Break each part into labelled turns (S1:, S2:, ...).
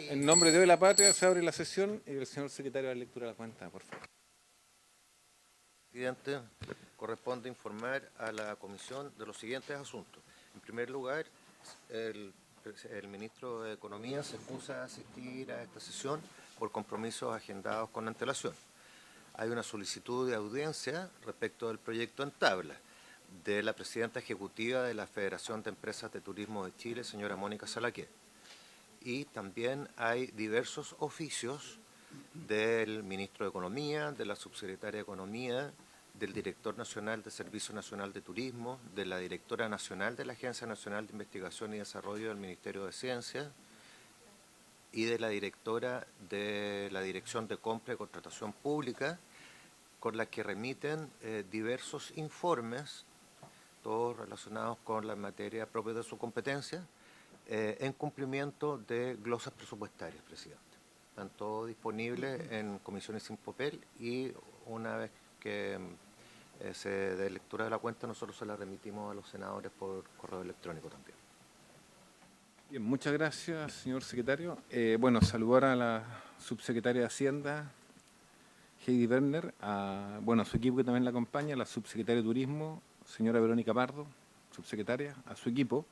S1: En nombre de la patria se abre la sesión y el señor secretario de la lectura de la cuenta, por favor.
S2: Presidente, corresponde informar a la comisión de los siguientes asuntos. En primer lugar, el ministro de Economía se excusa de asistir a esta sesión por compromisos agendados con antelación. Hay una solicitud de audiencia respecto del proyecto en tabla de la presidenta ejecutiva de la Federación de Empresas de Turismo de Chile, señora Mónica Salaqué. Y también hay diversos oficios del ministro de Economía, de la subsecretaria de Economía, del director nacional de Servicio Nacional de Turismo, de la directora nacional de la Agencia Nacional de Investigación y Desarrollo del Ministerio de Ciencia y de la directora de la Dirección de Compra y Contratación Pública, con la que remiten diversos informes, todos relacionados con la materia propia de su competencia, en cumplimiento de glosas presupuestarias, presidente. Están todos disponibles en comisiones sin papel y una vez que se dé lectura de la cuenta, nosotros se la remitimos a los senadores por correo electrónico también.
S1: Bien, muchas gracias, señor secretario. Bueno, saludar a la subsecretaria de Hacienda, Heidi Werner, a su equipo que también la acompaña, a la subsecretaria de Turismo, señora Verónica Pardo, subsecretaria, a su equipo,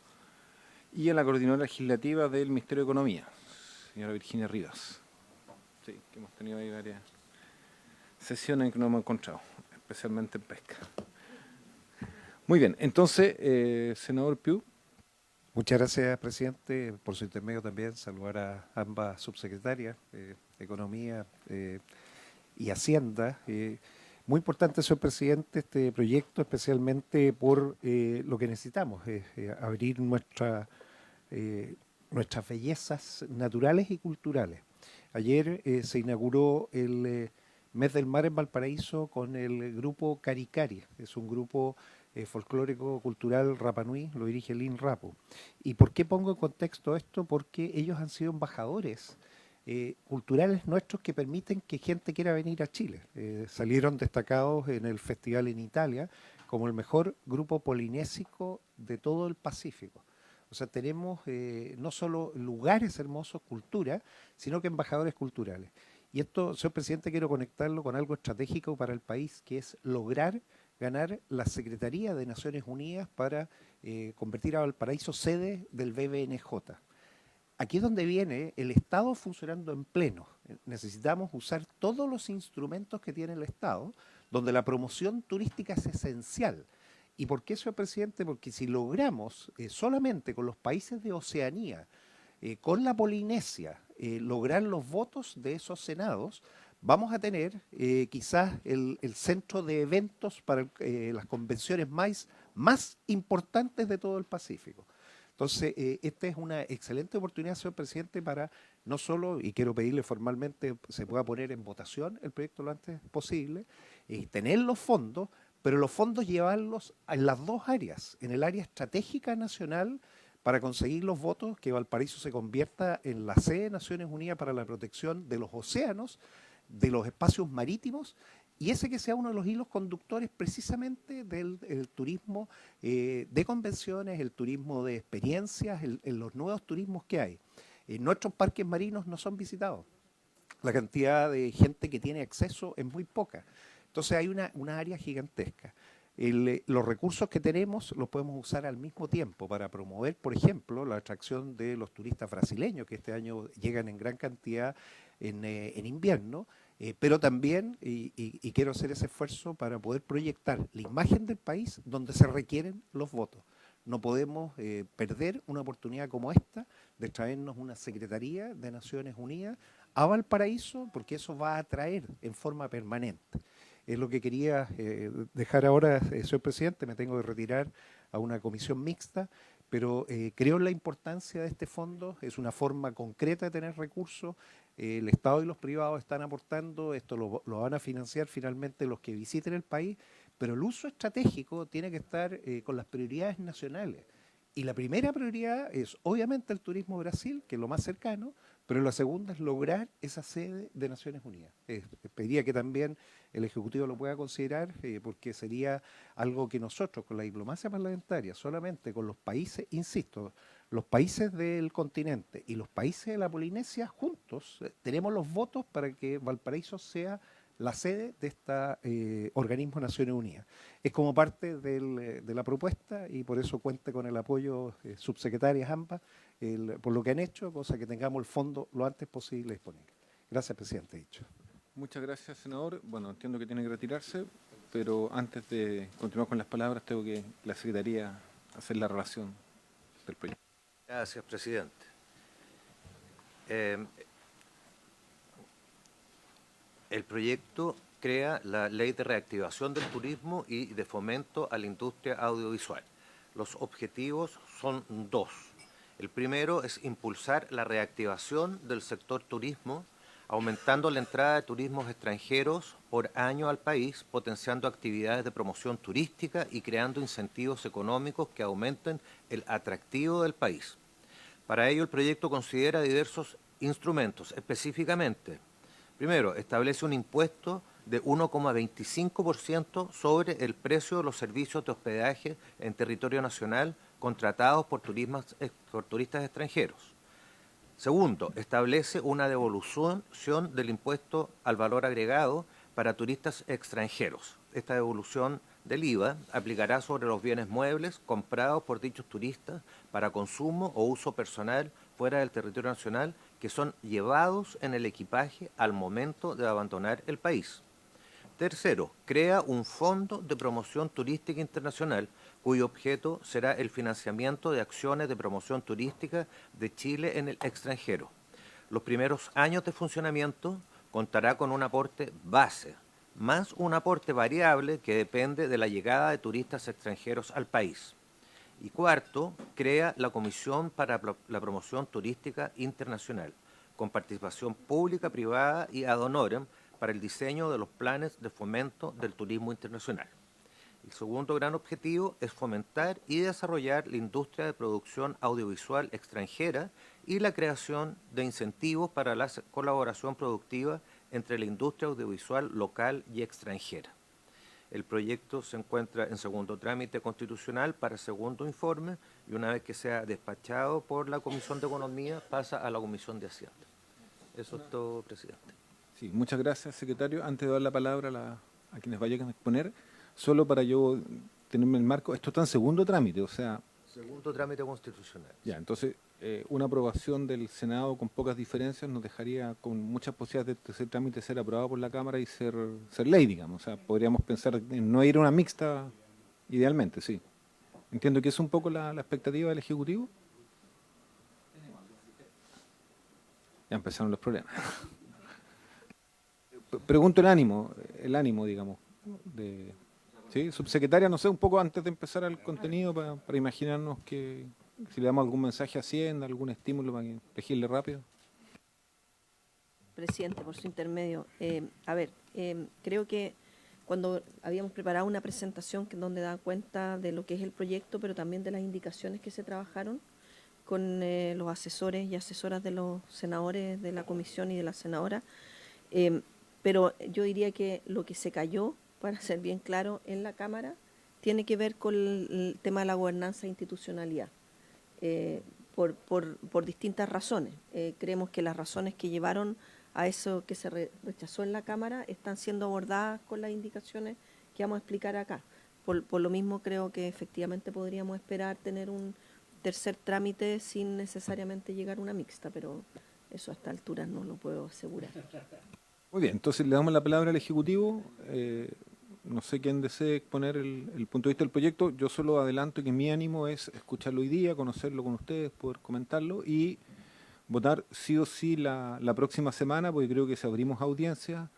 S1: y a la coordinadora legislativa del Ministerio de Economía, señora Virginia Rivas. Sí, que hemos tenido ahí varias sesiones en que nos hemos encontrado, especialmente en pesca. Muy bien, entonces, senador Piu.
S3: Muchas gracias, presidente. Por su intermedio también saludar a ambas subsecretarias, Economía y Hacienda. Muy importante, señor presidente, este proyecto, especialmente por lo que necesitamos, abrir nuestras bellezas naturales y culturales. Ayer se inauguró el Mes del Mar en Valparaíso con el grupo Caricari. Es un grupo folclórico cultural Rapa Nui, lo dirige Lin Rapo. ¿Y por qué pongo en contexto esto? Porque ellos han sido embajadores culturales nuestros que permiten que gente quiera venir a Chile. Salieron destacados en el festival en Italia como el mejor grupo polinésico de todo el Pacífico. O sea, tenemos no solo lugares hermosos, cultura, sino que embajadores culturales. Y esto, señor presidente, quiero conectarlo con algo estratégico para el país, que es lograr ganar la Secretaría de Naciones Unidas para convertir a Valparaíso sede del BBNJ. Aquí es donde viene el Estado funcionando en pleno. Necesitamos usar todos los instrumentos que tiene el Estado, donde la promoción turística es esencial. ¿Y por qué, señor presidente? Porque si logramos solamente con los países de Oceanía, con la Polinesia, lograr los votos de esos senados, vamos a tener quizás el centro de eventos para las convenciones más importantes de todo el Pacífico. Entonces, esta es una excelente oportunidad, señor presidente, para no solo, y quiero pedirle formalmente, se pueda poner en votación el proyecto lo antes posible, tener los fondos, pero los fondos llevarlos en las dos áreas, en el área estratégica nacional, para conseguir los votos, que Valparaíso se convierta en la sede de Naciones Unidas para la protección de los océanos, de los espacios marítimos, y ese que sea uno de los hilos conductores precisamente del turismo de convenciones, el turismo de experiencias, en los nuevos turismos que hay. Nuestros parques marinos no son visitados. La cantidad de gente que tiene acceso es muy poca. Entonces hay una área gigantesca. Los recursos que tenemos los podemos usar al mismo tiempo para promover, por ejemplo, la atracción de los turistas brasileños, que este año llegan en gran cantidad en invierno, pero también, y quiero hacer ese esfuerzo para poder proyectar la imagen del país donde se requieren los votos. No podemos perder una oportunidad como esta de traernos una Secretaría de Naciones Unidas a Valparaíso, porque eso va a atraer en forma permanente. Es lo que quería dejar ahora, señor presidente. Me tengo que retirar a una comisión mixta, pero creo en la importancia de este fondo. Es una forma concreta de tener recursos. El Estado y los privados están aportando, esto lo van a financiar finalmente los que visiten el país, pero el uso estratégico tiene que estar con las prioridades nacionales. Y la primera prioridad es obviamente el turismo Brasil, que es lo más cercano, pero la segunda es lograr esa sede de Naciones Unidas. Pediría que también el Ejecutivo lo pueda considerar, porque sería algo que nosotros, con la diplomacia parlamentaria, solamente con los países, insisto, los países del continente y los países de la Polinesia juntos tenemos los votos para que Valparaíso sea la sede de este organismo de Naciones Unidas. Es como parte de la propuesta y por eso cuenta con el apoyo subsecretarias ambas por lo que han hecho, cosa que tengamos el fondo lo antes posible disponible. Gracias, presidente. Dicho.
S1: Muchas gracias, senador. Bueno, entiendo que tiene que retirarse, pero antes de continuar con las palabras, tengo que la Secretaría hacer la relación del proyecto.
S2: Gracias, presidente. El proyecto crea la Ley de Reactivación del Turismo y de Fomento a la Industria Audiovisual. Los objetivos son dos. El primero es impulsar la reactivación del sector turismo, aumentando la entrada de turismos extranjeros por año al país, potenciando actividades de promoción turística y creando incentivos económicos que aumenten el atractivo del país. Para ello, el proyecto considera diversos instrumentos, específicamente. Primero, establece un impuesto de 1,25% sobre el precio de los servicios de hospedaje en territorio nacional contratados por turistas extranjeros. Segundo, establece una devolución del impuesto al valor agregado para turistas extranjeros. Esta devolución del IVA aplicará sobre los bienes muebles comprados por dichos turistas para consumo o uso personal fuera del territorio nacional que son llevados en el equipaje al momento de abandonar el país. Tercero, crea un fondo de promoción turística internacional cuyo objeto será el financiamiento de acciones de promoción turística de Chile en el extranjero. Los primeros años de funcionamiento contará con un aporte base, más un aporte variable que depende de la llegada de turistas extranjeros al país. Y cuarto, crea la Comisión para la Promoción Turística Internacional, con participación pública, privada y ad honorem para el diseño de los planes de fomento del turismo internacional. El segundo gran objetivo es fomentar y desarrollar la industria de producción audiovisual extranjera y la creación de incentivos para la colaboración productiva entre la industria audiovisual local y extranjera. El proyecto se encuentra en segundo trámite constitucional para segundo informe y una vez que sea despachado por la Comisión de Economía pasa a la Comisión de Hacienda. Eso es todo, presidente.
S1: Sí, muchas gracias, secretario. Antes de dar la palabra a quienes vayan a exponer, solo para yo tenerme el marco, esto está en segundo trámite, o sea...
S2: Segundo trámite constitucional.
S1: Ya, entonces, una aprobación del Senado con pocas diferencias nos dejaría con muchas posibilidades de ese trámite ser aprobado por la Cámara y ser ley, digamos. O sea, podríamos pensar en no ir a una mixta idealmente, sí. Entiendo que es un poco la expectativa del Ejecutivo. Ya empezaron los problemas. Pregunto el ánimo, digamos, ¿sí? Subsecretaria, no sé, un poco antes de empezar el contenido para imaginarnos que si le damos algún mensaje a Hacienda, algún estímulo para que legisle rápido.
S4: Presidente, por su intermedio. Creo que cuando habíamos preparado una presentación donde da cuenta de lo que es el proyecto, pero también de las indicaciones que se trabajaron con los asesores y asesoras de los senadores de la comisión y de la senadora, pero yo diría que lo que se cayó, para ser bien claro, en la Cámara, tiene que ver con el tema de la gobernanza e institucionalidad, por distintas razones. Creemos que las razones que llevaron a eso que se rechazó en la Cámara están siendo abordadas con las indicaciones que vamos a explicar acá. Por lo mismo creo que efectivamente podríamos esperar tener un tercer trámite sin necesariamente llegar a una mixta, pero eso a esta altura no lo puedo asegurar.
S1: Muy bien, entonces le damos la palabra al Ejecutivo. No sé quién desee exponer el punto de vista del proyecto. Yo solo adelanto que mi ánimo es escucharlo hoy día, conocerlo con ustedes, poder comentarlo y votar sí o sí la próxima semana, porque creo que si abrimos audiencia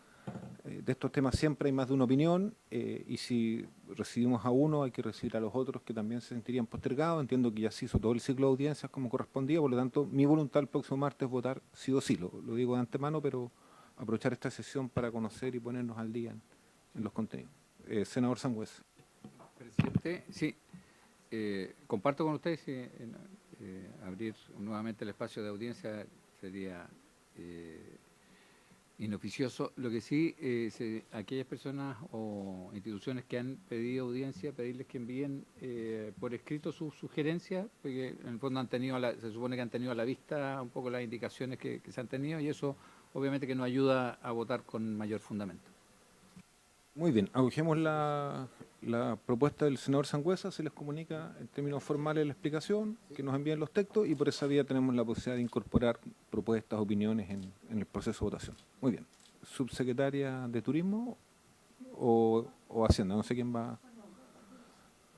S1: de estos temas siempre hay más de una opinión y si recibimos a uno hay que recibir a los otros que también se sentirían postergados. Entiendo que ya se hizo todo el ciclo de audiencias como correspondía, por lo tanto mi voluntad el próximo martes es votar sí o sí. Lo digo de antemano, pero aprovechar esta sesión para conocer y ponernos al día en los contenidos. Senador Sangüesa.
S5: Presidente, sí, comparto con ustedes abrir nuevamente el espacio de audiencia sería inoficioso. Lo que sí, aquellas personas o instituciones que han pedido audiencia, pedirles que envíen por escrito sus sugerencias, porque en el fondo han tenido, se supone que han tenido a la vista un poco las indicaciones que se han tenido, y eso obviamente que nos ayuda a votar con mayor fundamento.
S1: Muy bien, acogemos la propuesta del senador Sangüesa, se les comunica en términos formales la explicación, que nos envíen los textos y por esa vía tenemos la posibilidad de incorporar propuestas, opiniones en el proceso de votación. Muy bien. ¿Subsecretaria de Turismo o Hacienda? No sé quién va.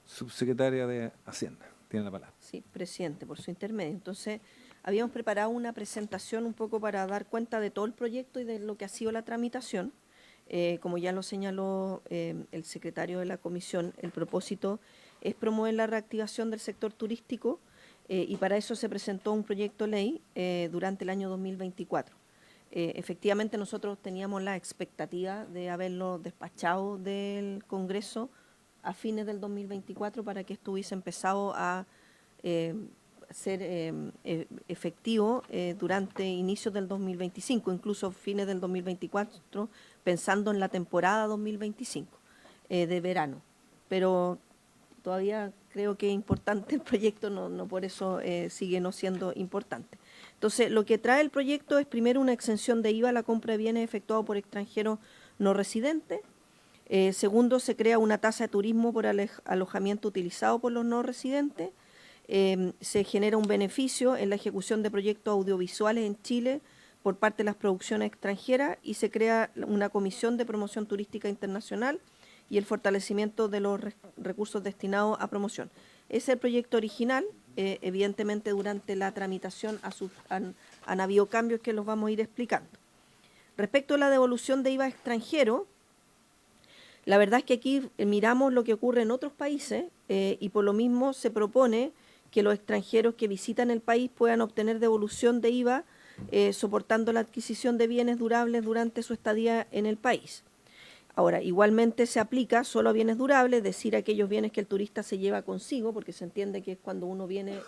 S1: Subsecretaria de Hacienda, tiene la palabra.
S4: Sí, presidente, por su intermedio. Entonces, habíamos preparado una presentación un poco para dar cuenta de todo el proyecto y de lo que ha sido la tramitación. Como ya lo señaló el secretario de la comisión, el propósito es promover la reactivación del sector turístico y para eso se presentó un proyecto de ley durante el año 2024. Efectivamente, nosotros teníamos la expectativa de haberlo despachado del Congreso a fines del 2024 para que esto hubiese empezado a ser efectivo durante inicios del 2025, incluso fines del 2024, pensando en la temporada 2025 de verano. Pero todavía creo que es importante el proyecto, no por eso sigue no siendo importante. Entonces, lo que trae el proyecto es primero una exención de IVA a la compra de bienes efectuados por extranjeros no residentes. Segundo, se crea una tasa de turismo por alojamiento utilizado por los no residentes. Se genera un beneficio en la ejecución de proyectos audiovisuales en Chile por parte de las producciones extranjeras y se crea una comisión de promoción turística internacional y el fortalecimiento de los recursos destinados a promoción. Ese es el proyecto original. Evidentemente, durante la tramitación han habido cambios que los vamos a ir explicando. Respecto a la devolución de IVA extranjero, la verdad es que aquí miramos lo que ocurre en otros países y por lo mismo se propone que los extranjeros que visitan el país puedan obtener devolución de IVA soportando la adquisición de bienes durables durante su estadía en el país. Ahora, igualmente se aplica solo a bienes durables, es decir, aquellos bienes que el turista se lleva consigo, porque se entiende que es cuando uno viene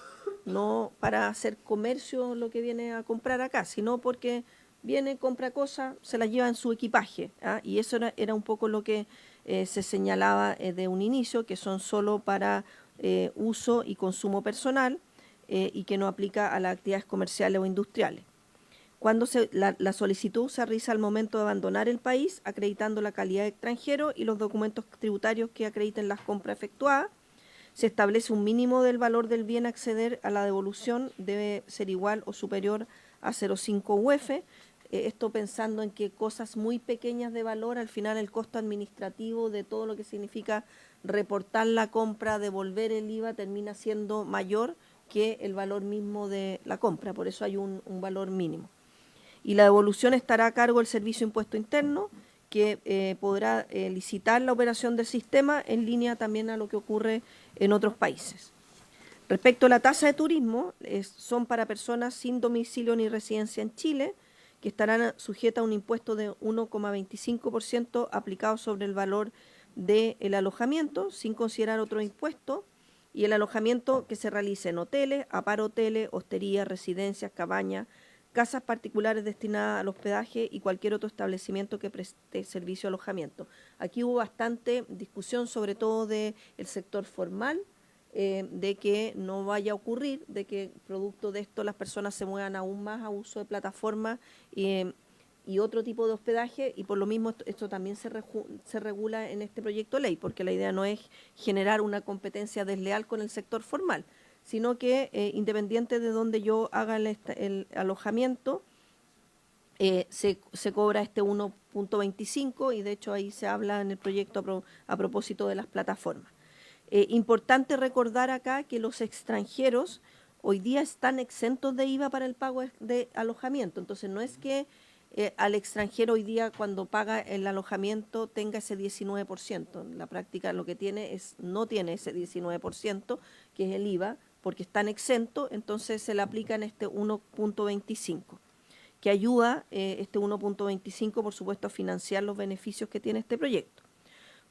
S4: no para hacer comercio lo que viene a comprar acá, sino porque viene, compra cosas, se las lleva en su equipaje, ¿ah? Y eso era un poco lo que se señalaba de un inicio, que son solo para uso y consumo personal y que no aplica a las actividades comerciales o industriales. Cuando la solicitud se realiza al momento de abandonar el país, acreditando la calidad de extranjero y los documentos tributarios que acrediten las compras efectuadas. Se establece un mínimo del valor del bien a acceder a la devolución, debe ser igual o superior a 0,5 UF. Esto pensando en que cosas muy pequeñas de valor, al final el costo administrativo de todo lo que significa reportar la compra, devolver el IVA, termina siendo mayor que el valor mismo de la compra. Por eso hay un valor mínimo. Y la devolución estará a cargo del Servicio de Impuesto Interno, que podrá licitar la operación del sistema en línea también a lo que ocurre en otros países. Respecto a la tasa de turismo, son para personas sin domicilio ni residencia en Chile, que estarán sujetas a un impuesto de 1,25% aplicado sobre el valor del alojamiento, sin considerar otro impuesto, y el alojamiento que se realice en hoteles, aparhoteles, hosterías, residencias, cabañas, casas particulares destinadas al hospedaje y cualquier otro establecimiento que preste servicio de alojamiento. Aquí hubo bastante discusión, sobre todo del sector formal, de que no vaya a ocurrir, de que producto de esto las personas se muevan aún más a uso de plataformas y otro tipo de hospedaje, y por lo mismo esto también se regula en este proyecto de ley, porque la idea no es generar una competencia desleal con el sector formal, sino que independiente de donde yo haga el alojamiento, se cobra este 1,25 y de hecho ahí se habla en el proyecto a propósito de las plataformas. Importante recordar acá que los extranjeros hoy día están exentos de IVA para el pago de alojamiento, entonces no es que al extranjero hoy día cuando paga el alojamiento tenga ese 19%, en la práctica lo que tiene no tiene ese 19%, que es el IVA, porque están exentos, entonces se le aplican este 1,25, que ayuda este 1,25, por supuesto, a financiar los beneficios que tiene este proyecto.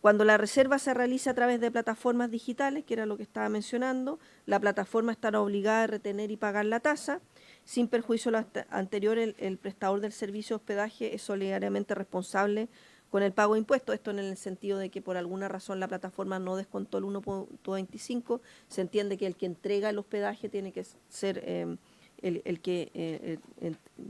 S4: Cuando la reserva se realiza a través de plataformas digitales, que era lo que estaba mencionando, la plataforma estará obligada a retener y pagar la tasa. Sin perjuicio de lo anterior, el prestador del servicio de hospedaje es solidariamente responsable con el pago de impuestos. Esto en el sentido de que por alguna razón la plataforma no descontó el 1.25, se entiende que el que entrega el hospedaje tiene que ser el que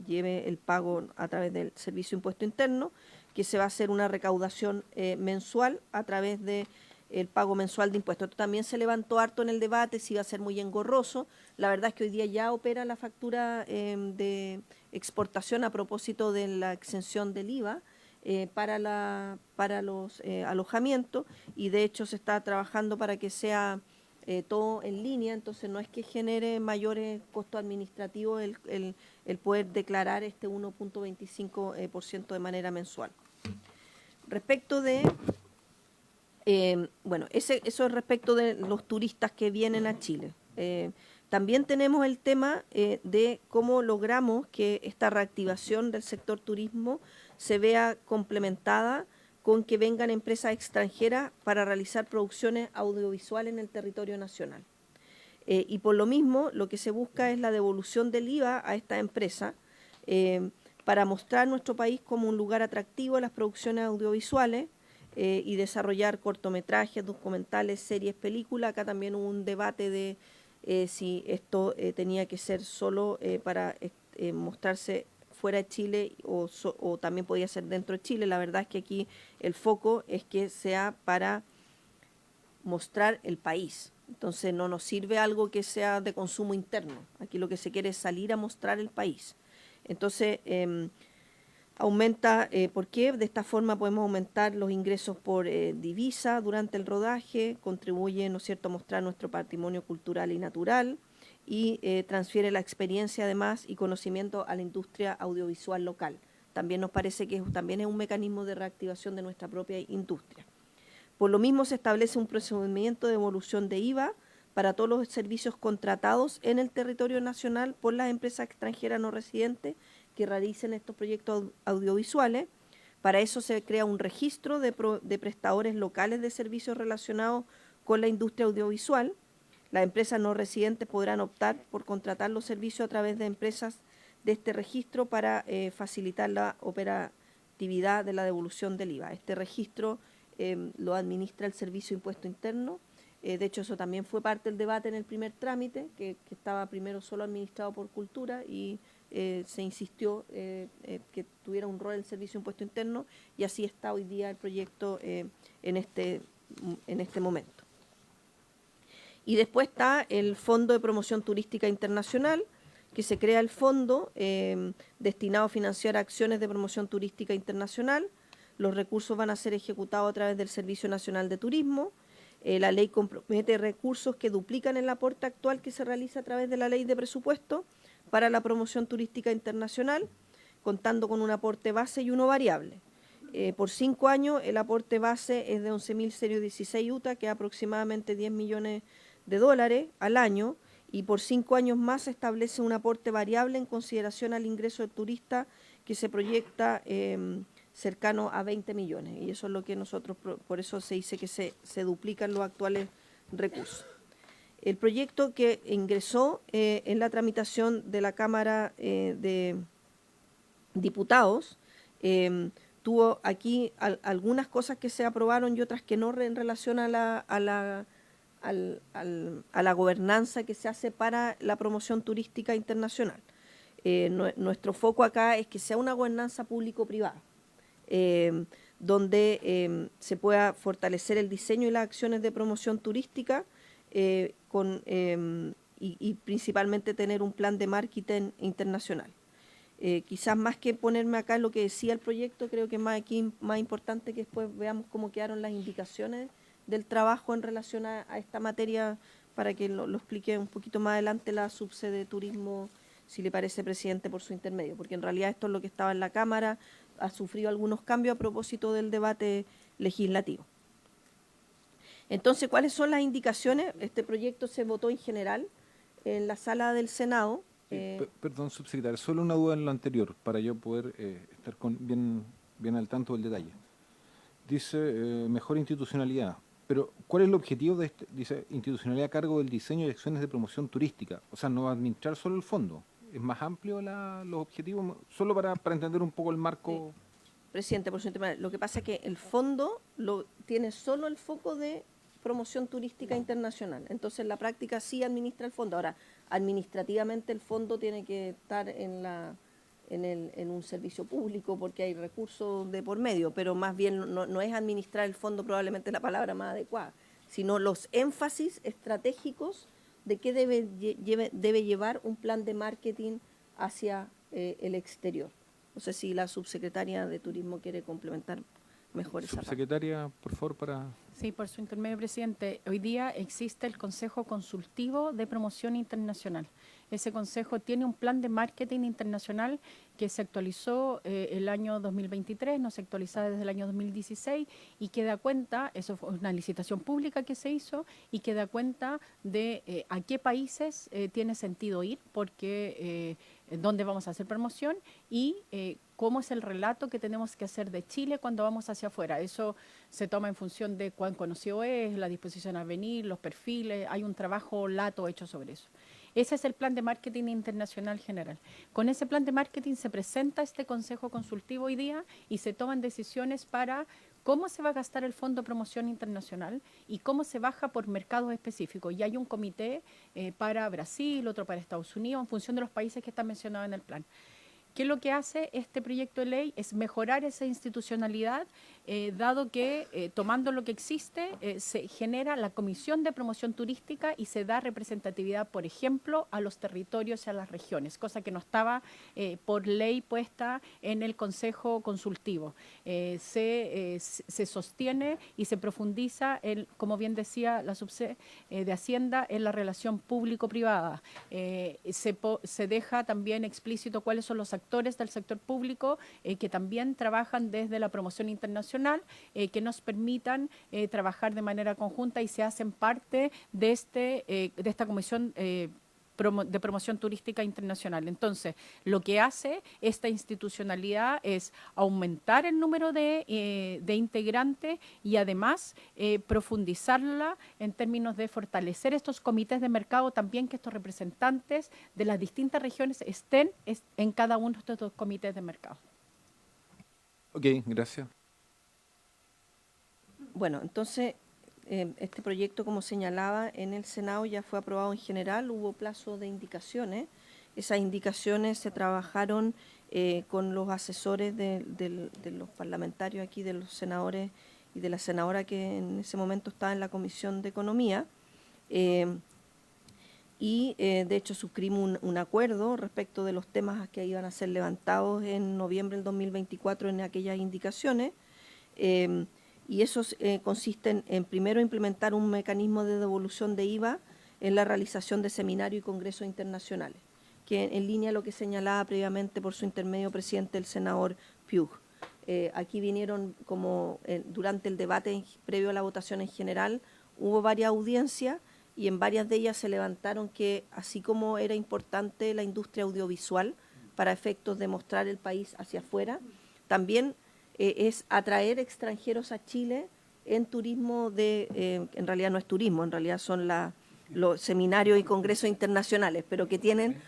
S4: lleve el pago a través del servicio de impuesto interno, que se va a hacer una recaudación mensual a través de el pago mensual de impuestos. Esto también se levantó harto en el debate, si iba a ser muy engorroso. La verdad es que hoy día ya opera la factura de exportación a propósito de la exención del IVA para los alojamientos, y de hecho se está trabajando para que sea todo en línea, entonces no es que genere mayores costos administrativos el poder declarar este 1.25% de manera mensual. Respecto de, eso es respecto de los turistas que vienen a Chile. También tenemos el tema de cómo logramos que esta reactivación del sector turismo se vea complementada con que vengan empresas extranjeras para realizar producciones audiovisuales en el territorio nacional. Y por lo mismo, lo que se busca es la devolución del IVA a esta empresa para mostrar nuestro país como un lugar atractivo a las producciones audiovisuales y desarrollar cortometrajes, documentales, series, películas. Acá también hubo un debate de si esto tenía que ser solo para mostrarse fuera de Chile o también podía ser dentro de Chile. La verdad es que aquí el foco es que sea para mostrar el país. Entonces no nos sirve algo que sea de consumo interno. Aquí lo que se quiere es salir a mostrar el país. Entonces aumenta, ¿por qué? De esta forma podemos aumentar los ingresos por divisa durante el rodaje, contribuye, ¿no es cierto?, a mostrar nuestro patrimonio cultural y natural, y transfiere la experiencia además y conocimiento a la industria audiovisual local. También nos parece que también es un mecanismo de reactivación de nuestra propia industria. Por lo mismo se establece un procedimiento de devolución de IVA para todos los servicios contratados en el territorio nacional por las empresas extranjeras no residentes que realicen estos proyectos audiovisuales. Para eso se crea un registro de prestadores locales de servicios relacionados con la industria audiovisual. Las empresas no residentes podrán optar por contratar los servicios a través de empresas de este registro para facilitar la operatividad de la devolución del IVA. Este registro lo administra el Servicio de Impuesto Interno. De hecho, eso también fue parte del debate en el primer trámite, que estaba primero solo administrado por Cultura, y se insistió que tuviera un rol el Servicio de Impuesto Interno, y así está hoy día el proyecto en este momento. Y después está el Fondo de Promoción Turística Internacional, que se crea el fondo destinado a financiar acciones de promoción turística internacional. Los recursos van a ser ejecutados a través del Servicio Nacional de Turismo. La ley compromete recursos que duplican el aporte actual que se realiza a través de la ley de presupuesto para la promoción turística internacional, contando con un aporte base y uno variable. Por 5 años el aporte base es de 11.016 UTA, que es aproximadamente 10 millones de dólares al año, y por 5 años más se establece un aporte variable en consideración al ingreso de turistas que se proyecta cercano a 20 millones, y eso es lo que nosotros, por eso se dice que se duplican los actuales recursos. El proyecto que ingresó en la tramitación de la Cámara de Diputados tuvo aquí algunas cosas que se aprobaron y otras que no en relación a la gobernanza que se hace para la promoción turística internacional. Nuestro foco acá es que sea una gobernanza público-privada, donde se pueda fortalecer el diseño y las acciones de promoción turística y principalmente tener un plan de marketing internacional. Quizás más que ponerme acá en lo que decía el proyecto, creo que más importante que después veamos cómo quedaron las indicaciones del trabajo en relación a esta materia, para que lo explique un poquito más adelante la subsede de turismo, si le parece, presidente, por su intermedio, porque en realidad esto es lo que estaba en la Cámara, ha sufrido algunos cambios a propósito del debate legislativo. Entonces, ¿cuáles son las indicaciones? Este proyecto se votó en general en la sala del Senado.
S1: Perdón, subsecretario, solo una duda en lo anterior, para yo poder estar bien al tanto del detalle. dice mejor institucionalidad. Pero, ¿cuál es el objetivo de este? Dice institucionalidad a cargo del diseño y acciones de promoción turística. O sea, no va a administrar solo el fondo. ¿Es más amplio los objetivos? Solo para entender un poco el marco.
S4: Presidente, por su tema, lo que pasa es que el fondo tiene solo el foco de promoción turística internacional. Entonces, en la práctica sí administra el fondo. Ahora, administrativamente el fondo tiene que estar en un servicio público porque hay recursos de por medio, pero más bien no es administrar el fondo probablemente la palabra más adecuada, sino los énfasis estratégicos de qué debe llevar un plan de marketing hacia el exterior. No sé si la subsecretaria de Turismo quiere complementar mejor esa parte.
S1: Subsecretaria, por favor, para...
S6: Sí, por su intermedio, presidente. Hoy día existe el Consejo Consultivo de Promoción Internacional. Ese consejo tiene un plan de marketing internacional que se actualizó el año 2023, no se actualizaba desde el año 2016 y que da cuenta, eso fue una licitación pública que se hizo y que da cuenta de a qué países tiene sentido ir, porque dónde vamos a hacer promoción y cómo es el relato que tenemos que hacer de Chile cuando vamos hacia afuera. Eso se toma en función de cuán conocido es, la disposición a venir, los perfiles, hay un trabajo lato hecho sobre eso. Ese es el plan de marketing internacional general. Con ese plan de marketing se presenta este consejo consultivo hoy día y se toman decisiones para cómo se va a gastar el Fondo de Promoción Internacional y cómo se baja por mercados específicos. Y hay un comité para Brasil, otro para Estados Unidos, en función de los países que están mencionados en el plan. ¿Qué es lo que hace este proyecto de ley? Es mejorar esa institucionalidad, dado que tomando lo que existe, se genera la Comisión de Promoción Turística y se da representatividad, por ejemplo, a los territorios y a las regiones, cosa que no estaba por ley puesta en el Consejo Consultivo. Se sostiene y se profundiza, como bien decía la subse de Hacienda, en la relación público-privada. Se deja también explícito cuáles son los actores del sector público que también trabajan desde la promoción internacional, que nos permitan trabajar de manera conjunta y se hacen parte de esta comisión de promoción turística internacional. Entonces, lo que hace esta institucionalidad es aumentar el número de integrantes y además profundizarla en términos de fortalecer estos comités de mercado, también que estos representantes de las distintas regiones estén en cada uno de estos comités de mercado.
S1: Ok, gracias.
S4: Bueno, entonces, este proyecto, como señalaba, en el Senado ya fue aprobado en general, hubo plazo de indicaciones. Esas indicaciones se trabajaron con los asesores de los parlamentarios aquí, de los senadores y de la senadora que en ese momento estaba en la Comisión de Economía. De hecho, suscribimos un acuerdo respecto de los temas que iban a ser levantados en noviembre del 2024 en aquellas indicaciones. Y eso consiste en primero implementar un mecanismo de devolución de IVA en la realización de seminarios y congresos internacionales, que en línea a lo que señalaba previamente por su intermedio presidente el senador Piug. Aquí vinieron, durante el debate previo a la votación en general, hubo varias audiencias y en varias de ellas se levantaron que, así como era importante la industria audiovisual para efectos de mostrar el país hacia afuera, también es atraer extranjeros a Chile en turismo en realidad no es turismo, en realidad son los seminarios y congresos internacionales, pero que tienen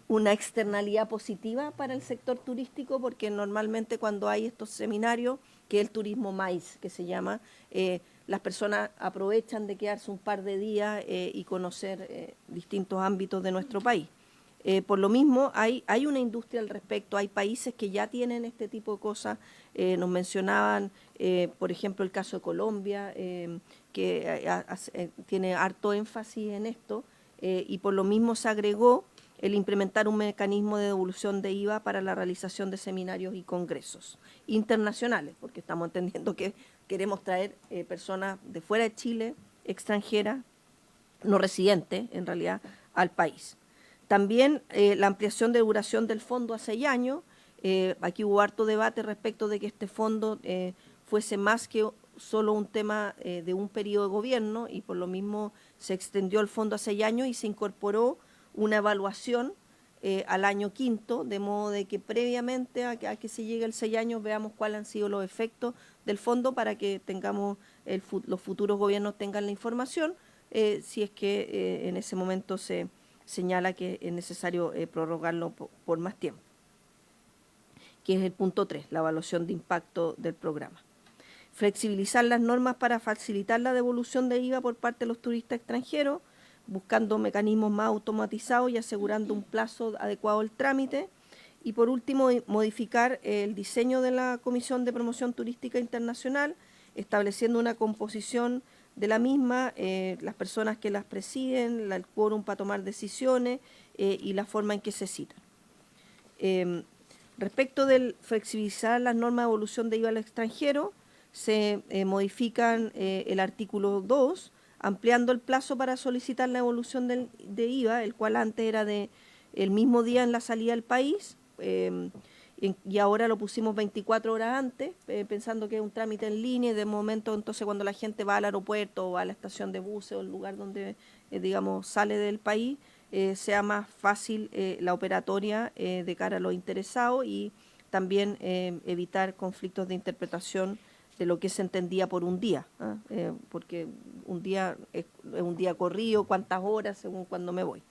S4: una externalidad positiva para el sector turístico, porque normalmente cuando hay estos seminarios, que es el turismo MAIS, que se llama, las personas aprovechan de quedarse un par de días y conocer distintos ámbitos de nuestro país. Por lo mismo, hay una industria al respecto, hay países que ya tienen este tipo de cosas, nos mencionaban, por ejemplo, el caso de Colombia, que tiene harto énfasis en esto, y por lo mismo se agregó el implementar un mecanismo de devolución de IVA para la realización de seminarios y congresos internacionales, porque estamos entendiendo que queremos traer personas de fuera de Chile, extranjeras, no residentes, en realidad, al país. También la ampliación de duración del fondo a 6 años. Aquí hubo harto debate respecto de que este fondo fuese más que solo un tema de un periodo de gobierno, y por lo mismo se extendió el fondo a 6 años y se incorporó una evaluación al año quinto, de modo de que previamente a que se llegue el 6 años veamos cuáles han sido los efectos del fondo para que tengamos los futuros gobiernos tengan la información, si es que en ese momento se señala que es necesario prorrogarlo por más tiempo, que es el punto 3, la evaluación de impacto del programa. Flexibilizar las normas para facilitar la devolución de IVA por parte de los turistas extranjeros, buscando mecanismos más automatizados y asegurando un plazo adecuado al trámite. Y por último, modificar el diseño de la Comisión de Promoción Turística Internacional, estableciendo una composición de la misma, las personas que las presiden, el quórum para tomar decisiones y la forma en que se citan. Respecto del flexibilizar las normas de devolución de IVA al extranjero, se modifican el artículo 2, ampliando el plazo para solicitar la devolución de IVA, el cual antes era el mismo día en la salida del país, y ahora lo pusimos 24 horas antes, pensando que es un trámite en línea, y de momento entonces cuando la gente va al aeropuerto o a la estación de buses o el lugar donde, digamos, sale del país, sea más fácil la operatoria de cara a los interesados y también evitar conflictos de interpretación de lo que se entendía por un día, porque un día es un día corrido, cuántas horas, según cuando me voy.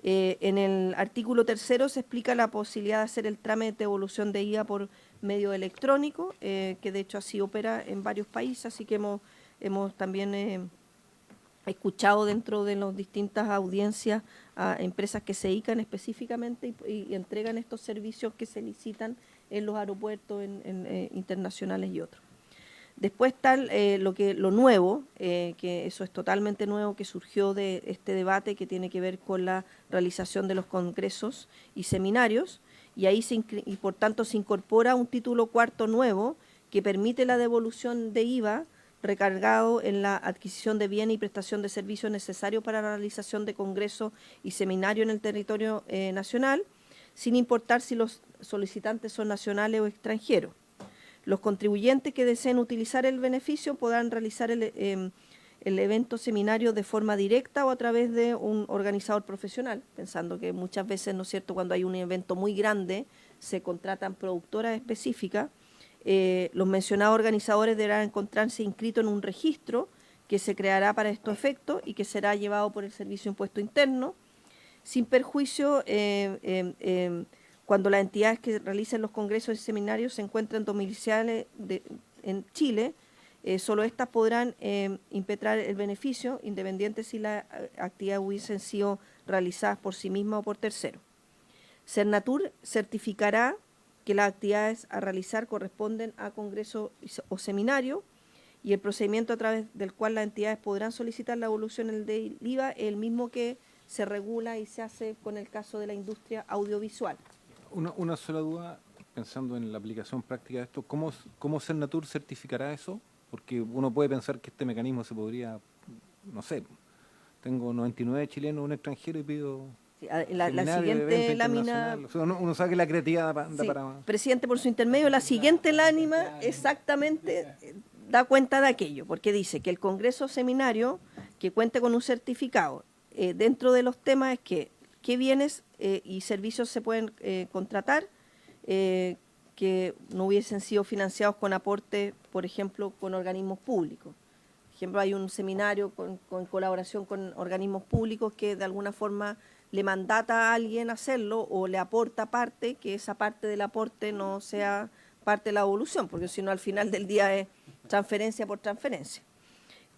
S4: En el artículo 3 se explica la posibilidad de hacer el trámite de devolución de IVA por medio electrónico, que de hecho así opera en varios países, así que hemos también escuchado dentro de las distintas audiencias a empresas que se dedican específicamente y entregan estos servicios que se licitan en los aeropuertos internacionales y otros. Después está lo nuevo, que eso es totalmente nuevo, que surgió de este debate que tiene que ver con la realización de los congresos y seminarios, y ahí y por tanto se incorpora un título cuarto nuevo que permite la devolución de IVA recargado en la adquisición de bienes y prestación de servicios necesarios para la realización de congresos y seminarios en el territorio nacional, sin importar si los solicitantes son nacionales o extranjeros. Los contribuyentes que deseen utilizar el beneficio podrán realizar el evento seminario de forma directa o a través de un organizador profesional, pensando que muchas veces, ¿no es cierto?, cuando hay un evento muy grande se contratan productoras específicas. Los mencionados organizadores deberán encontrarse inscritos en un registro que se creará para estos efectos y que será llevado por el Servicio de Impuesto Interno, sin perjuicio cuando las entidades que realicen los congresos y seminarios se encuentran domiciliadas en Chile, solo estas podrán impetrar el beneficio, independiente si las actividades hubiesen sido realizadas por sí mismas o por terceros. Cernatur certificará que las actividades a realizar corresponden a congreso o seminario, y el procedimiento a través del cual las entidades podrán solicitar la devolución del IVA es el mismo que se regula y se hace con el caso de la industria audiovisual.
S1: Una sola duda, pensando en la aplicación práctica de esto, ¿cómo Cernatur certificará eso? Porque uno puede pensar que este mecanismo se podría, no sé, tengo 99 chilenos, un extranjero y pido...
S4: La siguiente lámina...
S1: O sea, uno sabe que la creatividad da para...
S4: Presidente, por su intermedio, la siguiente lámina exactamente da cuenta de aquello, porque dice que el Congreso Seminario que cuente con un certificado, dentro de los temas es que qué bienes y servicios se pueden contratar que no hubiesen sido financiados con aporte, por ejemplo, con organismos públicos. Por ejemplo, hay un seminario con colaboración con organismos públicos que de alguna forma le mandata a alguien hacerlo o le aporta parte, que esa parte del aporte no sea parte de la devolución, porque si no al final del día es transferencia por transferencia.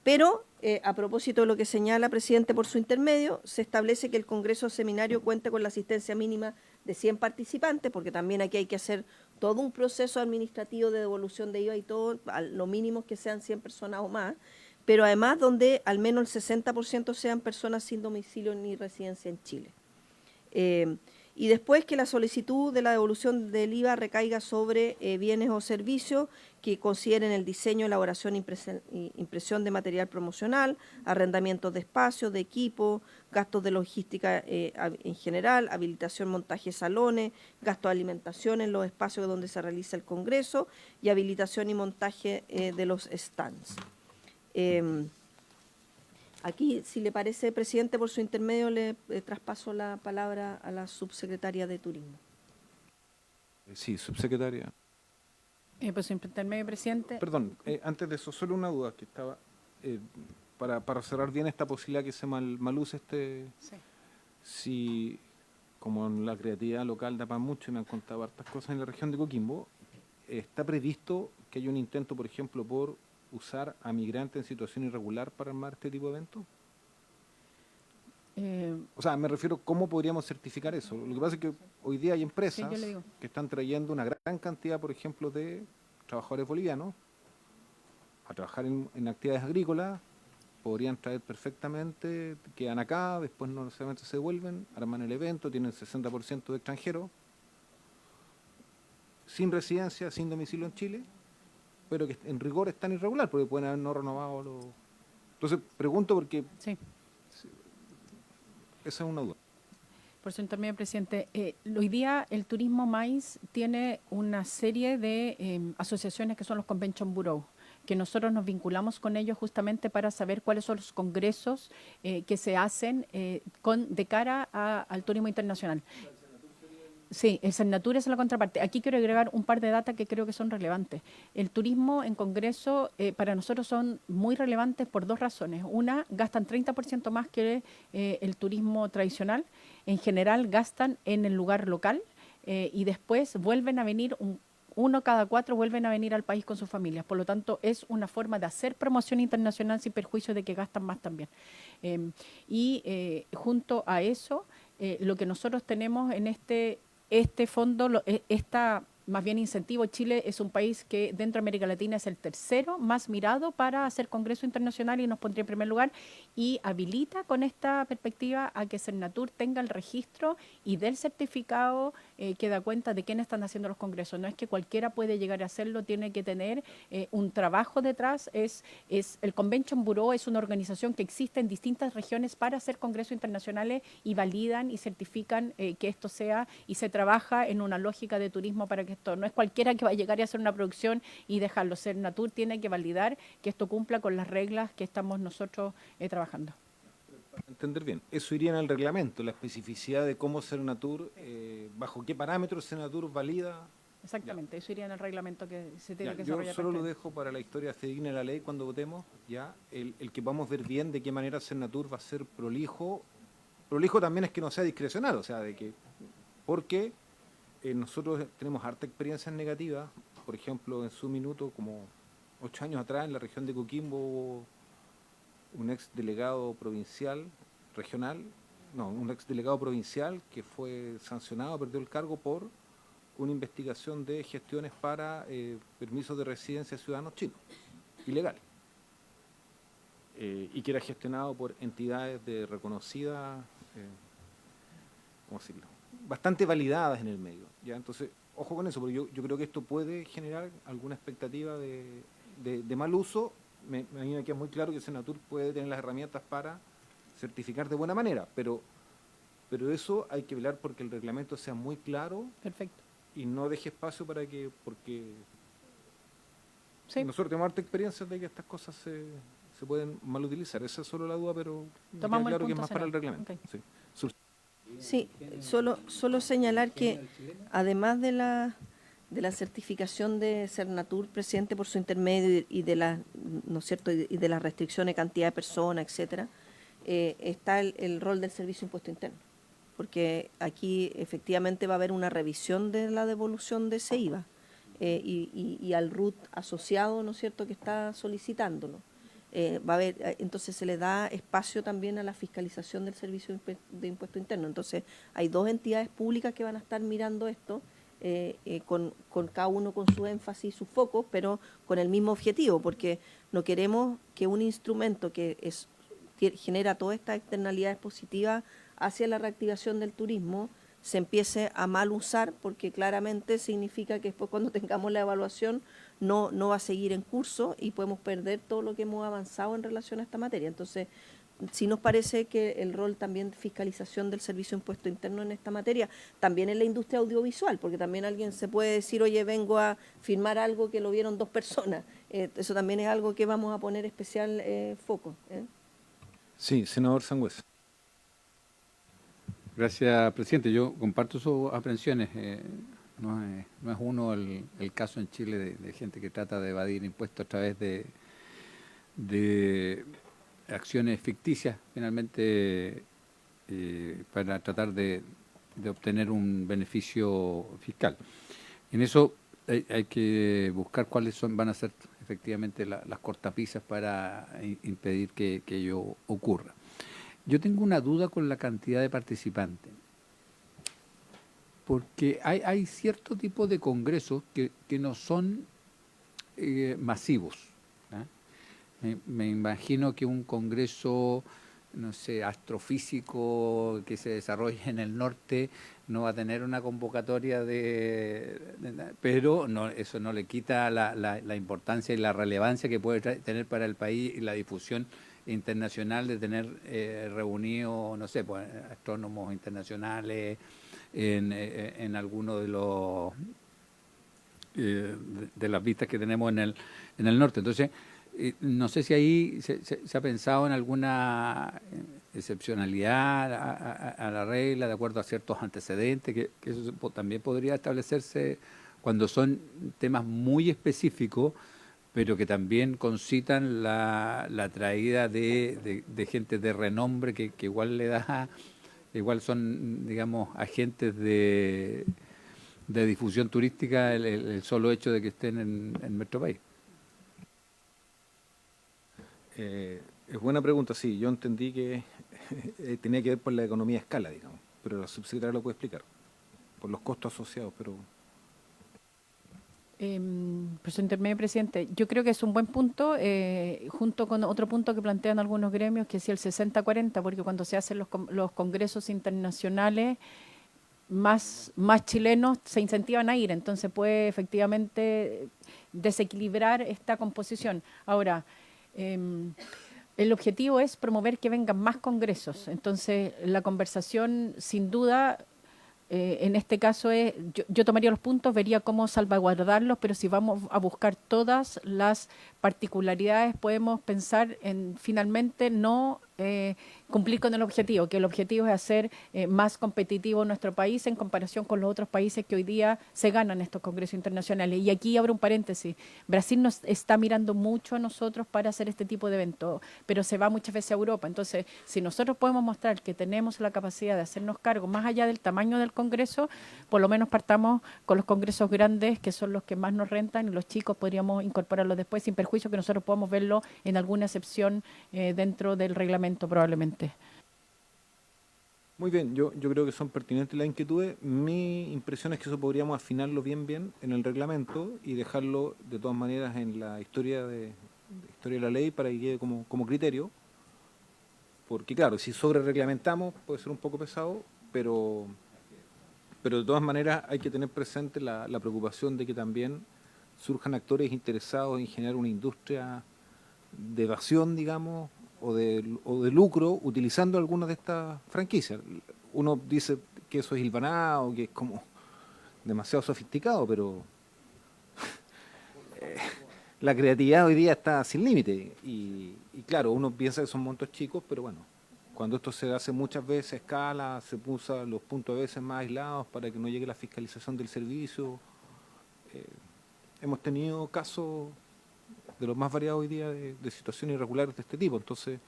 S4: Pero, a propósito de lo que señala, presidente, por su intermedio, se establece que el Congreso Seminario cuente con la asistencia mínima de 100 participantes, porque también aquí hay que hacer todo un proceso administrativo de devolución de IVA y todo, a lo mínimo que sean 100 personas o más, pero además donde al menos el 60% sean personas sin domicilio ni residencia en Chile. Y después que la solicitud de la devolución del IVA recaiga sobre bienes o servicios que consideren el diseño, elaboración e impresión de material promocional, arrendamientos de espacios, de equipo, gastos de logística en general, habilitación, montaje de salones, gastos de alimentación en los espacios donde se realiza el congreso y habilitación y montaje de los stands. Aquí, si le parece, presidente, por su intermedio le traspaso la palabra a la subsecretaria de Turismo.
S1: Sí, subsecretaria.
S6: Por su intermedio, presidente.
S1: Perdón, antes de eso, solo una duda que estaba, para cerrar bien esta posibilidad que se maluse
S6: Sí.
S1: si, como en la creatividad local da para mucho y me han contado hartas cosas en la región de Coquimbo, ¿está previsto que haya un intento, por ejemplo, por usar a migrantes en situación irregular para armar este tipo de eventos? O sea, me refiero, ¿cómo podríamos certificar eso? Lo que pasa es que hoy día hay empresas
S6: yo le digo.
S1: que están trayendo una gran cantidad, por ejemplo, de trabajadores bolivianos a trabajar en actividades agrícolas, podrían traer perfectamente, quedan acá, después no necesariamente se devuelven, arman el evento, tienen 60% de extranjeros, sin residencia, sin domicilio en Chile, pero que en rigor están irregular, porque pueden haber no renovado los... Entonces, pregunto porque
S6: Sí.
S1: esa es una duda.
S6: Por su intermedio, presidente, hoy día el turismo maíz tiene una serie de asociaciones que son los Convention Bureau, que nosotros nos vinculamos con ellos justamente para saber cuáles son los congresos que se hacen de cara al turismo internacional. Sí, el Cernatur es la contraparte. Aquí quiero agregar un par de datos que creo que son relevantes. El turismo en congreso para nosotros son muy relevantes por dos razones. Una, gastan 30% más que el turismo tradicional. En general gastan en el lugar local y después vuelven a venir, uno cada 4 vuelven a venir al país con sus familias. Por lo tanto, es una forma de hacer promoción internacional sin perjuicio de que gastan más también. Junto a eso, lo que nosotros tenemos en este fondo, más bien incentivo, Chile es un país que dentro de América Latina es el tercero más mirado para hacer congreso internacional y nos pondría en primer lugar y habilita con esta perspectiva a que Cernatur tenga el registro y del certificado que da cuenta de quiénes están haciendo los congresos. No es que cualquiera puede llegar a hacerlo, tiene que tener un trabajo detrás. El Convention Bureau es una organización que existe en distintas regiones para hacer congresos internacionales y validan y certifican que esto sea y se trabaja en una lógica de turismo para que esto no es cualquiera que va a llegar y hacer una producción y dejarlo. Cernatur tiene que validar que esto cumpla con las reglas que estamos nosotros trabajando.
S1: Para entender bien, eso iría en el reglamento, la especificidad de cómo Cernatur, bajo qué parámetros Cernatur valida.
S6: Exactamente, eso iría en el reglamento que se tiene
S1: Ya,
S6: que
S1: yo
S6: desarrollar.
S1: solo lo dejo para la historia fidedigna de la ley cuando votemos, ya el que vamos a ver bien de qué manera Cernatur va a ser prolijo. Prolijo también es que no sea discrecional, o sea, de que porque nosotros tenemos harta experiencias negativas, por ejemplo, en su minuto, como 8 años atrás, en la región de Coquimbo, hubo un ex delegado provincial, un ex delegado provincial que fue sancionado, perdió el cargo por una investigación de gestiones para permisos de residencia de ciudadanos chinos, ilegales, y que era gestionado por entidades de reconocida, ¿cómo decirlo?, bastante validadas en el medio. ¿Ya? Entonces, ojo con eso, porque yo creo que esto puede generar alguna expectativa de mal uso. A mí me queda muy claro que Cernatur puede tener las herramientas para certificar de buena manera, pero eso hay que velar porque el reglamento sea muy claro.
S6: Perfecto.
S1: Y no deje espacio para que, porque
S6: Sí.
S1: nosotros tenemos harta experiencia de que estas cosas se pueden mal utilizar. Esa es solo la duda, pero me queda
S6: Tomamos el
S1: claro que es
S6: punto,
S1: más para el
S6: senador.
S1: reglamento.
S6: Ok.
S1: Sí.
S4: Sí, solo señalar que además de la certificación de Cernatur, presidente, por su intermedio y de la, ¿no es cierto?, y de las restricciones de cantidad de personas, etcétera, está el rol del Servicio de Impuesto Interno, porque aquí efectivamente va a haber una revisión de la devolución de ese IVA y al RUT asociado, ¿no es cierto?, que está solicitándolo. Va a haber, entonces se le da espacio también a la fiscalización del Servicio de Impuesto Interno. Entonces hay dos entidades públicas que van a estar mirando esto, con cada uno con su énfasis y sus focos, pero con el mismo objetivo, porque no queremos que un instrumento que genera todas estas externalidades positivas hacia la reactivación del turismo se empiece a mal usar, porque claramente significa que después cuando tengamos la evaluación no va a seguir en curso y podemos perder todo lo que hemos avanzado en relación a esta materia. Entonces, sí nos parece que el rol también de fiscalización del Servicio de Impuesto Interno en esta materia, también en la industria audiovisual, porque también alguien se puede decir, oye, vengo a firmar algo que lo vieron 2 personas. Eso también es algo que vamos a poner especial foco.
S1: Sí, senador Sangüesa.
S5: Gracias, presidente. Yo comparto sus aprensiones. No es uno el caso en Chile de gente que trata de evadir impuestos a través de acciones ficticias, finalmente, para tratar de obtener un beneficio fiscal. En eso hay que buscar cuáles van a ser efectivamente las cortapisas para impedir que ello ocurra. Yo tengo una duda con la cantidad de participantes, porque hay cierto tipo de congresos que no son masivos. ¿Ah? Me imagino que un congreso, no sé, astrofísico que se desarrolle en el norte no va a tener una convocatoria pero no, eso no le quita la importancia y la relevancia que puede tener para el país y la difusión internacional de tener reunidos, no sé, pues, astrónomos internacionales en alguno de los de las vistas que tenemos en el norte. Entonces, no sé si ahí se ha pensado en alguna excepcionalidad a la regla de acuerdo a ciertos antecedentes, que eso también podría establecerse cuando son temas muy específicos, pero que también concitan la traída de gente de renombre que igual igual son, digamos, agentes de difusión turística el solo hecho de que estén en nuestro país.
S1: Es buena pregunta, sí. Yo entendí que tenía que ver por la economía de escala, digamos, pero la subsecretaria lo puede explicar, por los costos asociados, pero...
S6: Presidente, yo creo que es un buen punto, junto con otro punto que plantean algunos gremios, que es el 60-40, porque cuando se hacen los congresos internacionales, más chilenos se incentivan a ir, entonces puede efectivamente desequilibrar esta composición. Ahora, el objetivo es promover que vengan más congresos, entonces la conversación sin duda... en este caso yo tomaría los puntos, vería cómo salvaguardarlos, pero si vamos a buscar todas las particularidades, podemos pensar en finalmente no cumplir con el objetivo, que el objetivo es hacer más competitivo nuestro país en comparación con los otros países que hoy día se ganan estos congresos internacionales. Y aquí abro un paréntesis, Brasil nos está mirando mucho a nosotros para hacer este tipo de eventos, pero se va muchas veces a Europa. Entonces, si nosotros podemos mostrar que tenemos la capacidad de hacernos cargo más allá del tamaño del congreso, por lo menos partamos con los congresos grandes, que son los que más nos rentan, y los chicos podríamos incorporarlos después, sin perjuicio que nosotros podamos verlo en alguna excepción dentro del reglamento probablemente.
S1: Muy bien, yo creo que son pertinentes las inquietudes. Mi impresión es que eso podríamos afinarlo bien en el reglamento y dejarlo de todas maneras en la historia de la ley para que quede como criterio. Porque claro, si sobre reglamentamos puede ser un poco pesado, pero de todas maneras hay que tener presente la preocupación de que también surjan actores interesados en generar una industria de evasión, digamos, o de lucro utilizando algunas de estas franquicias. Uno dice que eso es hilvanado, que es como demasiado sofisticado, pero la creatividad hoy día está sin límite. Y claro, uno piensa que son montos chicos, pero bueno, cuando esto se hace muchas veces a escala, se usa los puntos a veces más aislados para que no llegue la fiscalización del servicio. Hemos tenido casos de los más variados hoy día de situaciones irregulares de este tipo. Entonces,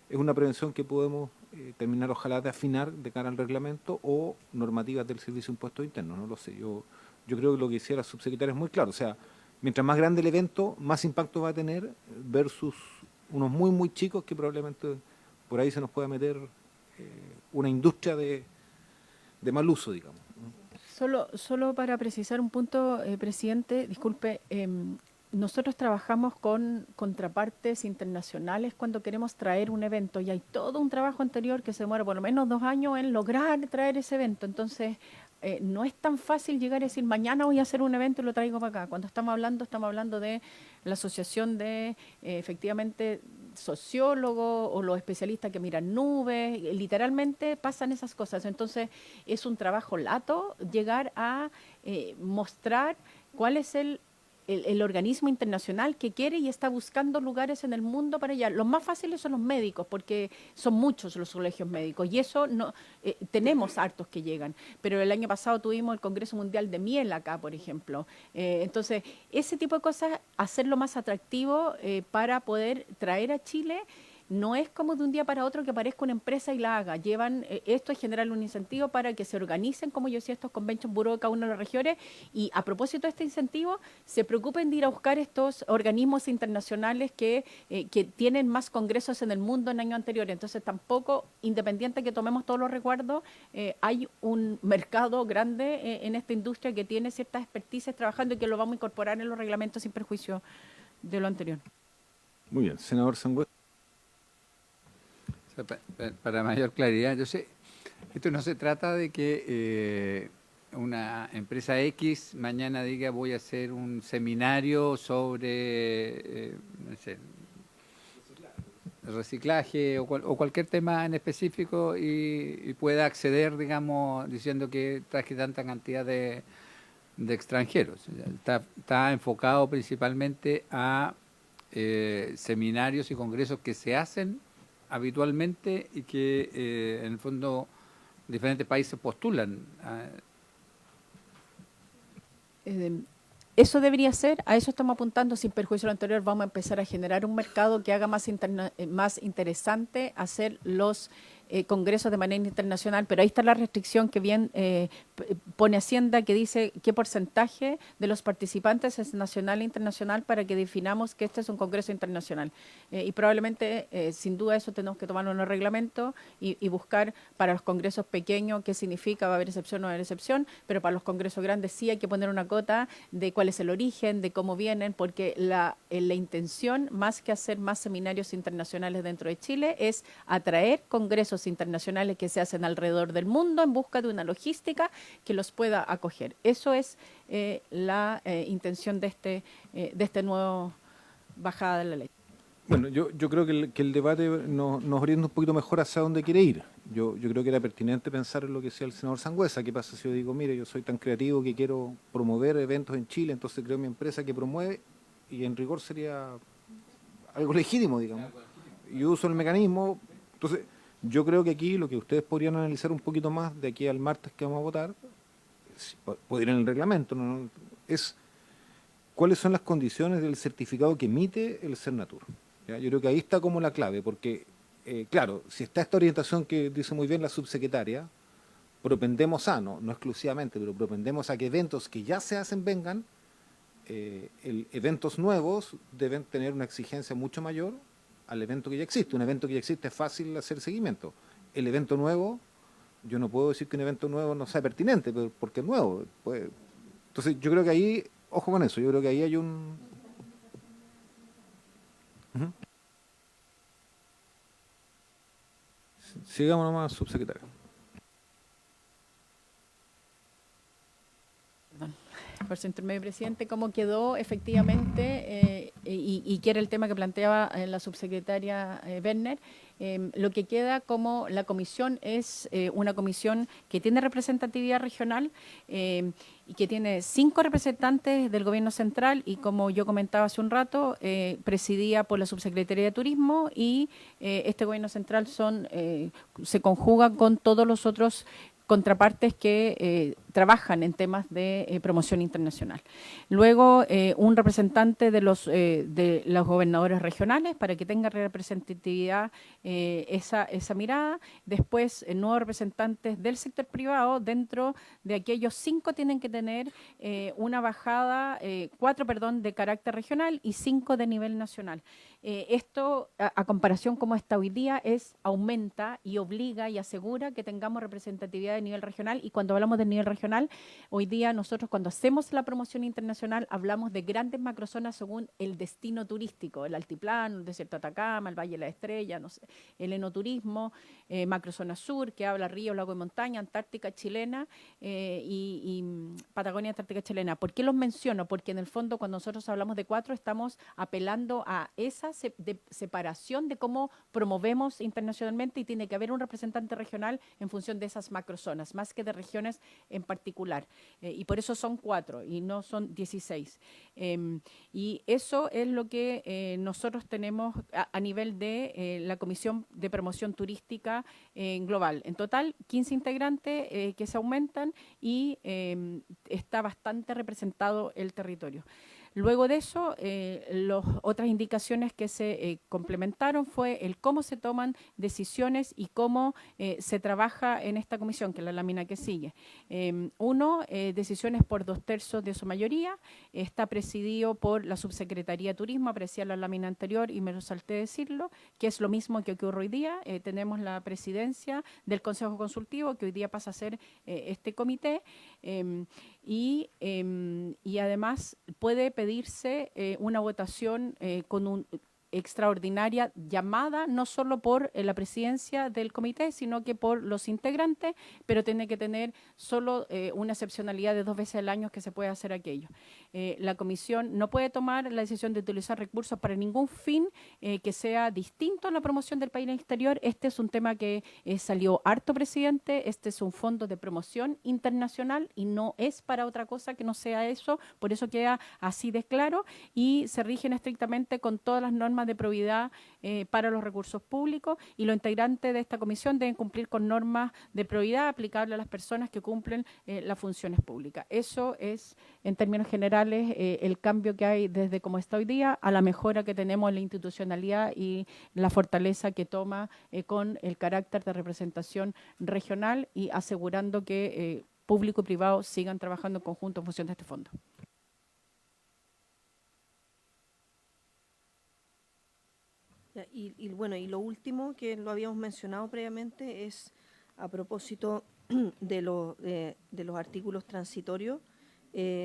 S1: es una prevención que podemos terminar, ojalá, de afinar de cara al reglamento o normativas del Servicio de Impuestos Internos, no lo sé. Yo creo que lo que decía la subsecretaria es muy claro. O sea, mientras más grande el evento, más impacto va a tener versus unos muy, muy chicos que probablemente por ahí se nos pueda meter una industria de mal uso, digamos.
S6: Solo para precisar un punto, presidente, disculpe, nosotros trabajamos con contrapartes internacionales cuando queremos traer un evento y hay todo un trabajo anterior que se demora por lo menos 2 años en lograr traer ese evento. Entonces, no es tan fácil llegar y decir, mañana voy a hacer un evento y lo traigo para acá. Cuando estamos hablando de la asociación de, efectivamente, sociólogos o los especialistas que miran nubes, literalmente pasan esas cosas. Entonces, es un trabajo lato llegar a mostrar cuál es el el organismo internacional que quiere y está buscando lugares en el mundo para allá. Los más fáciles son los médicos, porque son muchos los colegios médicos, y eso no tenemos hartos que llegan. Pero el año pasado tuvimos el Congreso Mundial de Miel acá, por ejemplo. Entonces, ese tipo de cosas, hacerlo más atractivo para poder traer a Chile. No es como de un día para otro que aparezca una empresa y la haga. Esto es generar un incentivo para que se organicen, como yo decía, estos convention bureau de cada una de las regiones, y a propósito de este incentivo, se preocupen de ir a buscar estos organismos internacionales que tienen más congresos en el mundo en años anteriores. Entonces, tampoco, independiente que tomemos todos los recuerdos, hay un mercado grande en esta industria que tiene ciertas expertices trabajando y que lo vamos a incorporar en los reglamentos sin perjuicio de lo anterior.
S1: Muy bien, senador Sangüesa.
S5: Para mayor claridad, yo sé, esto no se trata de que una empresa X mañana diga voy a hacer un seminario sobre no sé, reciclaje o cualquier tema en específico y pueda acceder, digamos, diciendo que traje tanta cantidad de extranjeros. Está enfocado principalmente a seminarios y congresos que se hacen habitualmente y que en el fondo diferentes países postulan.
S6: Eso debería ser, a eso estamos apuntando. Sin perjuicio de lo anterior, vamos a empezar a generar un mercado que haga más interesante hacer los congresos de manera internacional, pero ahí está la restricción que bien pone Hacienda, que dice qué porcentaje de los participantes es nacional e internacional para que definamos que este es un congreso internacional. Y probablemente, sin duda, eso tenemos que tomarlo en el reglamento y buscar para los congresos pequeños qué significa, va a haber excepción o no va a haber excepción, pero para los congresos grandes sí hay que poner una cota de cuál es el origen, de cómo vienen, porque la intención, más que hacer más seminarios internacionales dentro de Chile, es atraer congresos internacionales que se hacen alrededor del mundo en busca de una logística que los pueda acoger. Eso es la intención de este nuevo bajada de la ley.
S1: Bueno, yo creo que el debate nos orienta un poquito mejor hacia dónde quiere ir. Yo creo que era pertinente pensar en lo que decía el senador Sangüesa. ¿Qué pasa si yo digo, mire, yo soy tan creativo que quiero promover eventos en Chile, entonces creo mi empresa que promueve, y en rigor sería algo legítimo, digamos. Yo uso el mecanismo. Entonces, yo creo que aquí lo que ustedes podrían analizar un poquito más de aquí al martes que vamos a votar, puede ir en el reglamento, ¿no? Es cuáles son las condiciones del certificado que emite el Cernatur. ¿Ya? Yo creo que ahí está como la clave, porque, claro, si está esta orientación que dice muy bien la subsecretaria, propendemos a, no exclusivamente, pero propendemos a que eventos que ya se hacen vengan, eventos nuevos deben tener una exigencia mucho mayor al evento que ya existe. Un evento que ya existe es fácil hacer seguimiento. El evento nuevo, yo no puedo decir que un evento nuevo no sea pertinente, pero porque es nuevo. Pues, entonces, yo creo que ahí, ojo con eso, yo creo que ahí hay un... Sigamos nomás, subsecretario.
S6: Por su intermedio, presidente, cómo quedó efectivamente, y que era el tema que planteaba la subsecretaria Werner, lo que queda como la comisión es una comisión que tiene representatividad regional y que tiene 5 representantes del gobierno central y, como yo comentaba hace un rato, presidida por la subsecretaría de Turismo, y este gobierno central se conjuga con todos los otros contrapartes que trabajan en temas de promoción internacional. Luego, un representante de los gobernadores regionales para que tenga representatividad esa mirada. Después, nuevos representantes del sector privado. Dentro de aquellos 5 tienen que tener una bajada, 4, de carácter regional y 5 de nivel nacional. Esto, a comparación como está hoy día, aumenta y obliga y asegura que tengamos representatividad de nivel regional. Y cuando hablamos de nivel regional, hoy día nosotros, cuando hacemos la promoción internacional, hablamos de grandes macrozonas según el destino turístico: el altiplano, el desierto de Atacama, el Valle de la Estrella, no sé, el enoturismo, macrozona sur, que habla río, lago y montaña, Antártica chilena y Patagonia, Antártica chilena. ¿Por qué los menciono? Porque en el fondo, cuando nosotros hablamos de 4, estamos apelando a esa separación de cómo promovemos internacionalmente, y tiene que haber un representante regional en función de esas macrozonas, más que de regiones en particular. particular. Y por eso son 4 y no son 16. Y eso es lo que nosotros tenemos a nivel de la Comisión de Promoción Turística global. En total, 15 integrantes que se aumentan y está bastante representado el territorio. Luego de eso, las otras indicaciones que se complementaron fue el cómo se toman decisiones y cómo se trabaja en esta comisión, que es la lámina que sigue. Decisiones por 2/3 de su mayoría, está presidido por la Subsecretaría de Turismo, aparecía en la lámina anterior y me lo salté decirlo, que es lo mismo que ocurre hoy día. Tenemos la presidencia del Consejo Consultivo, que hoy día pasa a ser este comité, y además puede pedirse una votación con un extraordinaria llamada, no solo por la presidencia del comité, sino que por los integrantes, pero tiene que tener solo una excepcionalidad de 2 veces al año que se puede hacer aquello. La comisión no puede tomar la decisión de utilizar recursos para ningún fin que sea distinto a la promoción del país en el exterior. Este es un tema que salió harto, presidente. Este es un fondo de promoción internacional y no es para otra cosa que no sea eso, por eso queda así de claro y se rigen estrictamente con todas las normas de probidad para los recursos públicos, y los integrantes de esta comisión deben cumplir con normas de probidad aplicables a las personas que cumplen las funciones públicas. Eso es, en términos generales, el cambio que hay desde como está hoy día a la mejora que tenemos en la institucionalidad y la fortaleza que toma con el carácter de representación regional y asegurando que público y privado sigan trabajando en conjunto en función de este fondo.
S4: Y bueno, y lo último que lo habíamos mencionado previamente es a propósito de los artículos transitorios,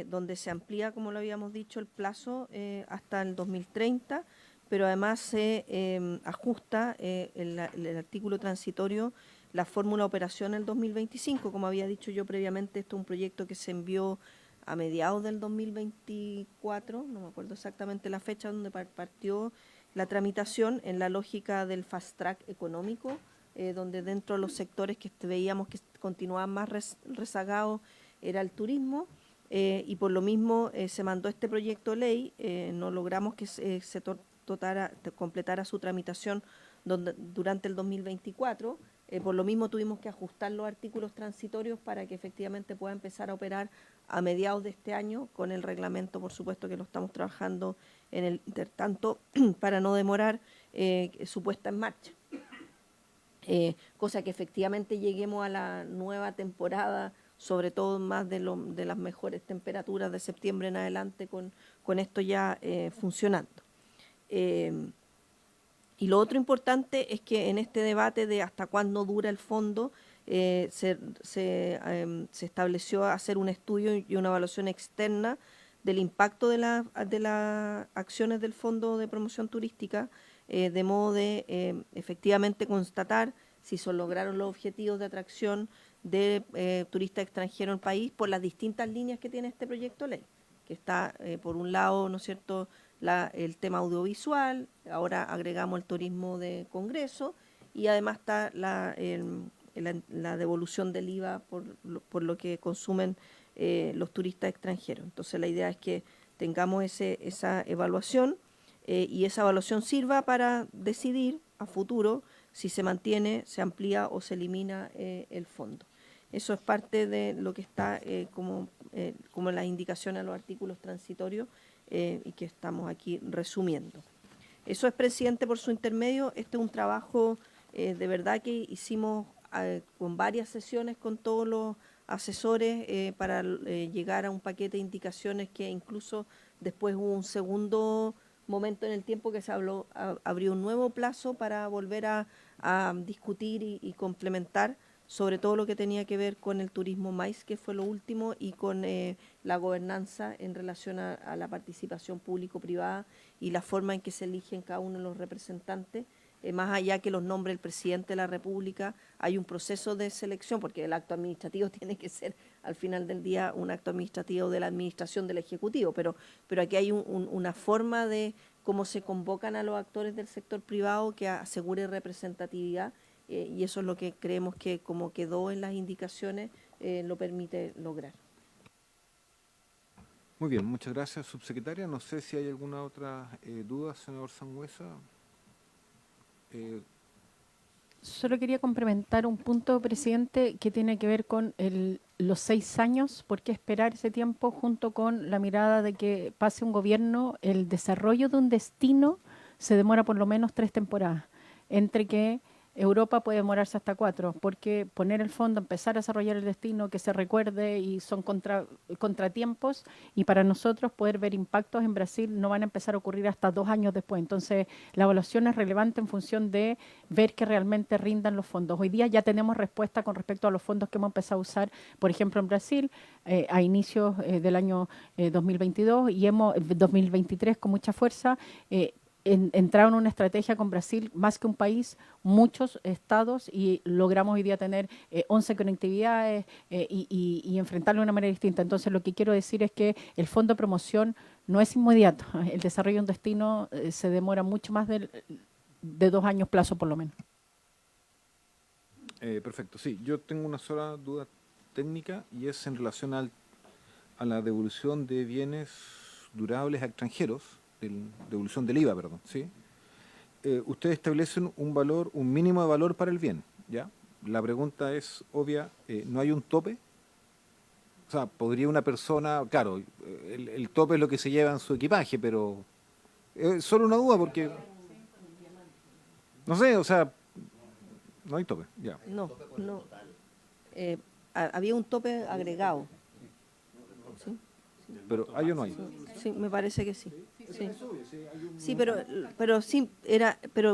S4: donde se amplía, como lo habíamos dicho, el plazo hasta el 2030, pero además se ajusta el artículo transitorio, la fórmula de operación en el 2025. Como había dicho yo previamente, esto es un proyecto que se envió a mediados del 2024, no me acuerdo exactamente la fecha donde partió la tramitación, en la lógica del fast track económico, donde dentro de los sectores que veíamos que continuaban más rezagados era el turismo, y por lo mismo se mandó este proyecto de ley. No logramos que se completara su tramitación durante el 2024. Por lo mismo tuvimos que ajustar los artículos transitorios para que efectivamente pueda empezar a operar a mediados de este año, con el reglamento, por supuesto, que lo estamos trabajando en el intertanto para no demorar su puesta en marcha. Cosa que efectivamente lleguemos a la nueva temporada, sobre todo más de las mejores temperaturas de septiembre en adelante, con esto ya funcionando. Y lo otro importante es que en este debate de hasta cuándo dura el fondo, se estableció hacer un estudio y una evaluación externa del impacto de las acciones del Fondo de Promoción Turística, de modo de efectivamente constatar si se lograron los objetivos de atracción de turistas extranjeros en el país por las distintas líneas que tiene este proyecto de ley, que está, por un lado, ¿no es cierto?, el tema audiovisual, ahora agregamos el turismo de congreso, y además está la devolución del IVA por lo que consumen los turistas extranjeros. Entonces la idea es que tengamos esa evaluación, y esa evaluación sirva para decidir a futuro si se mantiene, se amplía o se elimina el fondo. Eso es parte de lo que está como las indicaciones a los artículos transitorios, y que estamos aquí resumiendo. Eso es, presidente, por su intermedio. Este es un trabajo de verdad que hicimos con varias sesiones con todos los asesores para llegar a un paquete de indicaciones que incluso después hubo un segundo momento en el tiempo que se abrió un nuevo plazo para volver a discutir y complementar sobre todo lo que tenía que ver con el turismo MAIS, que fue lo último, y con la gobernanza en relación a la participación público-privada y la forma en que se eligen cada uno de los representantes. Más allá que los nombres del presidente de la República, hay un proceso de selección, porque el acto administrativo tiene que ser, al final del día, un acto administrativo de la administración del Ejecutivo, pero aquí hay una forma de cómo se convocan a los actores del sector privado que asegure representatividad, y eso es lo que creemos que, como quedó en las indicaciones, lo permite lograr.
S1: Muy bien, muchas gracias, subsecretaria. No sé si hay alguna otra duda, senador Sangüesa.
S6: Solo quería complementar un punto, presidente, que tiene que ver con los 6 años. ¿Por qué esperar ese tiempo junto con la mirada de que pase un gobierno? El desarrollo de un destino se demora por lo menos 3 temporadas, entre que Europa puede demorarse hasta 4, porque poner el fondo, empezar a desarrollar el destino, que se recuerde, y son contratiempos, y para nosotros poder ver impactos en Brasil no van a empezar a ocurrir hasta 2 años después. Entonces, la evaluación es relevante en función de ver que realmente rindan los fondos. Hoy día ya tenemos respuesta con respecto a los fondos que hemos empezado a usar, por ejemplo, en Brasil, a inicios del año 2022 y 2023 con mucha fuerza. Entraron en una estrategia con Brasil, más que un país, muchos estados, y logramos hoy día tener 11 conectividades y enfrentarlo de una manera distinta. Entonces, lo que quiero decir es que el fondo de promoción no es inmediato. El desarrollo de un destino se demora mucho más de 2 años plazo, por lo menos.
S1: Perfecto, sí. Yo tengo una sola duda técnica y es en relación a la devolución de bienes durables a extranjeros, devolución del IVA, perdón, ¿sí? Ustedes establecen un valor, un mínimo de valor para el bien, ¿ya? La pregunta es obvia, ¿no hay un tope? O sea, podría una persona, claro, el tope es lo que se lleva en su equipaje, pero es solo una duda porque, no sé, o sea, no hay tope, ya.
S4: No. Había un tope agregado. ¿Sí?
S1: Pero ¿hay o no hay?
S4: Sí, me parece que sí. Sí, pero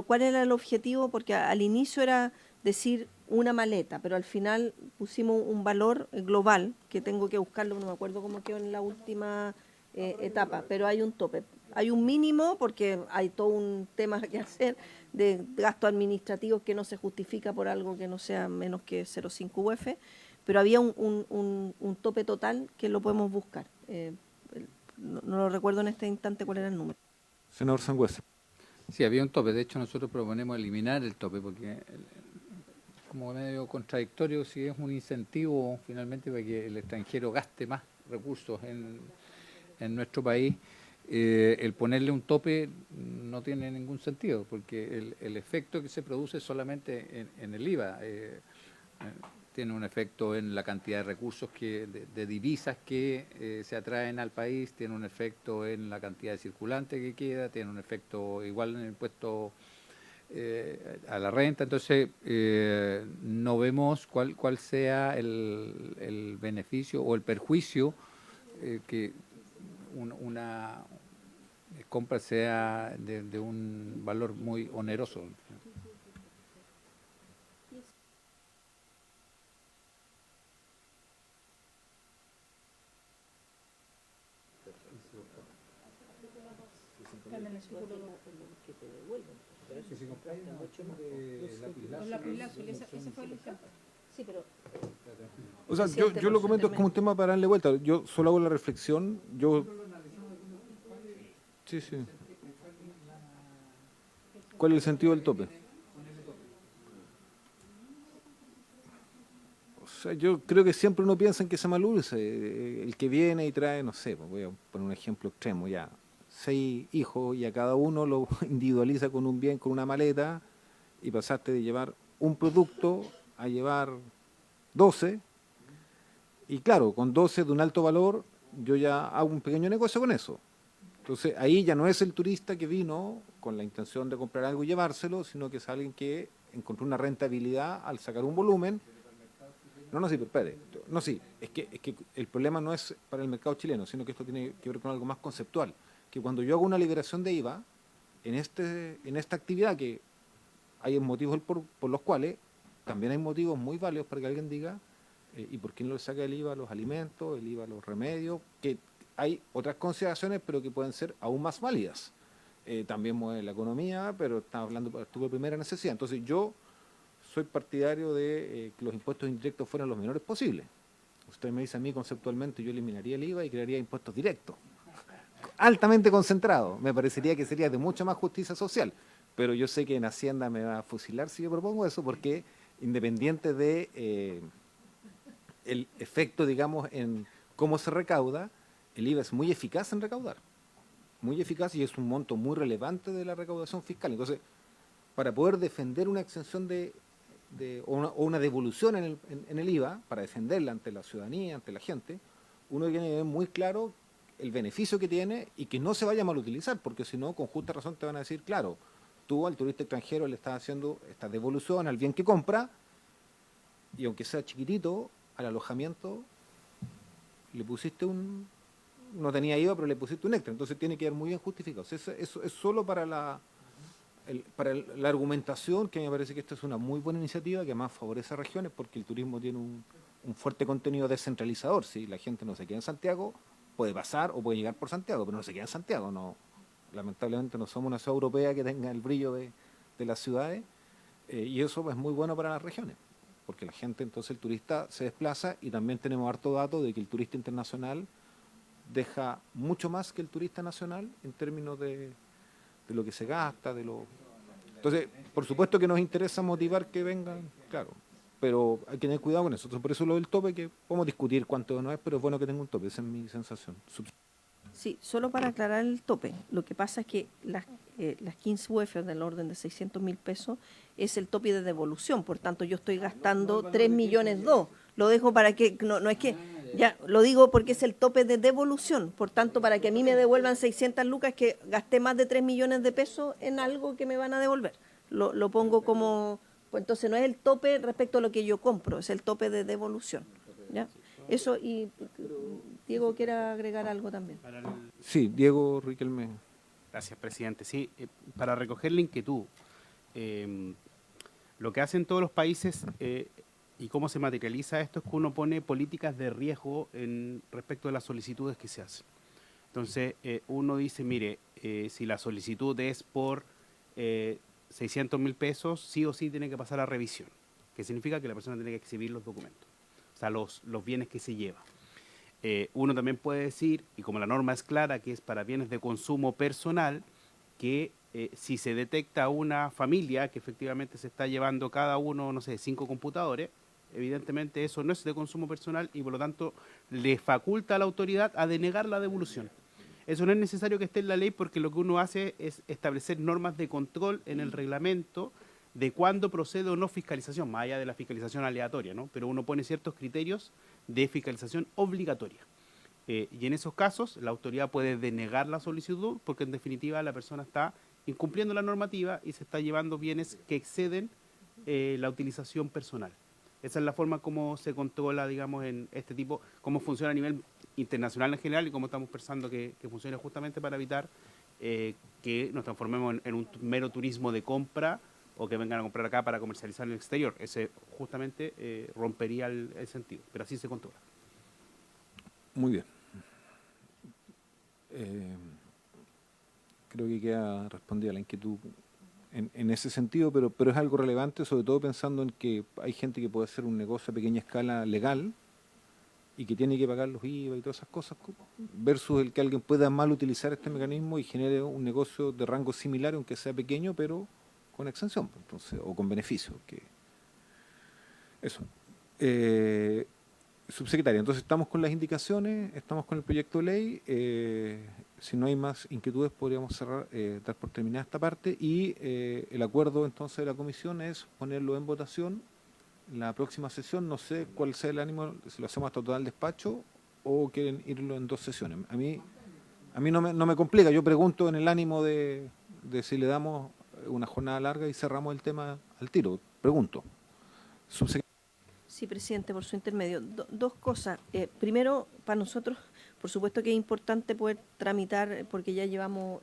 S4: ¿cuál era el objetivo? Porque al inicio era decir una maleta, pero al final pusimos un valor global, que tengo que buscarlo, no me acuerdo cómo quedó en la última etapa, pero hay un tope. Hay un mínimo porque hay todo un tema que hacer de gastos administrativos que no se justifica por algo que no sea menos que 0,5 UF, pero había un tope total que lo podemos buscar. No lo recuerdo en este instante cuál era el número.
S1: Senador Sangüesa.
S5: Sí, había un tope. De hecho, nosotros proponemos eliminar el tope porque como medio contradictorio, si es un incentivo finalmente para que el extranjero gaste más recursos en nuestro país, el ponerle un tope no tiene ningún sentido, porque el efecto que se produce solamente en el IVA. Tiene un efecto en la cantidad de recursos de divisas que se atraen al país, tiene un efecto en la cantidad de circulante que queda, tiene un efecto igual en el impuesto a la renta. Entonces, no vemos cuál sea el beneficio o el perjuicio que una compra sea de un valor muy oneroso.
S1: O sea, yo lo comento como un tema para darle vuelta. Yo solo hago la reflexión. Sí. ¿Cuál es el sentido del tope? O sea, yo creo que siempre uno piensa en que se malulce. El que viene y trae, no sé, voy a poner un ejemplo extremo ya. 6 hijos y a cada uno lo individualiza con un bien, con una maleta, y pasaste de llevar un producto a llevar 12, y claro, con 12 de un alto valor yo ya hago un pequeño negocio con eso. Entonces ahí ya no es el turista que vino con la intención de comprar algo y llevárselo, sino que es alguien que encontró una rentabilidad al sacar un volumen. No, sí, pero espere. No, sí, es que el problema no es para el mercado chileno, sino que esto tiene que ver con algo más conceptual. Que cuando yo hago una liberación de IVA, en esta actividad que hay motivos por los cuales, también hay motivos muy válidos para que alguien diga, ¿y por qué no le saca el IVA a los alimentos, el IVA a los remedios? Que hay otras consideraciones, pero que pueden ser aún más válidas. También mueve la economía, pero estamos hablando de primera necesidad. Entonces yo soy partidario de que los impuestos indirectos fueran los menores posibles. Usted me dice a mí conceptualmente, yo eliminaría el IVA y crearía impuestos directos, altamente concentrados. Me parecería que sería de mucha más justicia social. pero yo sé que en Hacienda me va a fusilar si yo propongo eso, porque independiente de el efecto, digamos, en cómo se recauda, el IVA es muy eficaz en recaudar, muy eficaz, y es un monto muy relevante de la recaudación fiscal. Entonces, para poder defender una exención o una devolución en el IVA, para defenderla ante la ciudadanía, ante la gente, uno tiene que ver muy claro el beneficio que tiene y que no se vaya a mal utilizar, porque si no, con justa razón te van a decir, claro, tú al turista extranjero le estás haciendo esta devolución al bien que compra, y aunque sea chiquitito, al alojamiento le pusiste no tenía IVA, pero le pusiste un extra, entonces tiene que ir muy bien justificado. Eso es solo para la argumentación, que me parece que esta es una muy buena iniciativa, que más favorece a regiones, porque el turismo tiene un fuerte contenido descentralizador. Si la gente no se queda en Santiago, puede pasar o puede llegar por Santiago, pero no se queda en Santiago. No, lamentablemente no somos una ciudad europea que tenga el brillo de las ciudades, y eso es muy bueno para las regiones, porque la gente, entonces el turista se desplaza, y también tenemos harto dato de que el turista internacional deja mucho más que el turista nacional en términos de lo que se gasta, Entonces, por supuesto que nos interesa motivar que vengan, claro, pero hay que tener cuidado con eso. Entonces, por eso lo del tope, que podemos discutir cuánto no es, pero es bueno que tenga un tope, esa es mi sensación.
S4: Sí, solo para aclarar el tope. Lo que pasa es que las 15 UF del orden de 600.000 pesos es el tope de devolución, por tanto yo estoy gastando 3 millones 2. Lo dejo para que, no es que, ya lo digo porque es el tope de devolución, por tanto para que a mí me devuelvan 600 lucas, que gasté más de 3 millones de pesos en algo que me van a devolver. Lo pongo como, pues entonces no es el tope respecto a lo que yo compro, es el tope de devolución, ¿ya? Eso, y Diego quiere agregar algo también.
S1: Sí, Diego Riquelme.
S7: Gracias, presidente. Sí, para recoger la inquietud, lo que hacen todos los países y cómo se materializa esto es que uno pone políticas de riesgo respecto de las solicitudes que se hacen. Entonces, uno dice, mire, si la solicitud es por 600.000 pesos, sí o sí tiene que pasar a revisión, que significa que la persona tiene que exhibir los documentos, o sea, los bienes que se lleva. Uno también puede decir, y como la norma es clara, que es para bienes de consumo personal, que si se detecta una familia que efectivamente se está llevando cada uno, no sé, 5 computadores, evidentemente eso no es de consumo personal y por lo tanto le faculta a la autoridad a denegar la devolución. Eso no es necesario que esté en la ley, porque lo que uno hace es establecer normas de control en el reglamento de cuándo procede o no fiscalización, más allá de la fiscalización aleatoria, ¿no? Pero uno pone ciertos criterios de fiscalización obligatoria. Y en esos casos la autoridad puede denegar la solicitud, porque en definitiva la persona está incumpliendo la normativa y se está llevando bienes que exceden la utilización personal. Esa es la forma como se controla, digamos, en este tipo, cómo funciona a nivel internacional en general, y cómo estamos pensando que funcione justamente para evitar que nos transformemos en un mero turismo de compra, o que vengan a comprar acá para comercializar en el exterior. Ese justamente rompería el sentido, pero así se controla.
S1: Muy bien. Creo que queda respondida la inquietud en ese sentido, pero es algo relevante, sobre todo pensando en que hay gente que puede hacer un negocio a pequeña escala legal y que tiene que pagar los IVA y todas esas cosas, versus el que alguien pueda mal utilizar este mecanismo y genere un negocio de rango similar, aunque sea pequeño, pero con exención, entonces, o con beneficio. Eso. Subsecretaria, entonces estamos con las indicaciones, estamos con el proyecto de ley. Si no hay más inquietudes, podríamos cerrar, dar por terminada esta parte, y el acuerdo entonces de la comisión es ponerlo en votación la próxima sesión. No sé cuál sea el ánimo, si lo hacemos hasta total despacho o quieren irlo en 2 sesiones. A mí no me complica, yo pregunto en el ánimo de si le damos una jornada larga y cerramos el tema al tiro. Pregunto.
S4: Sí, presidente, por su intermedio. Dos cosas. Primero, para nosotros, por supuesto que es importante poder tramitar, porque ya llevamos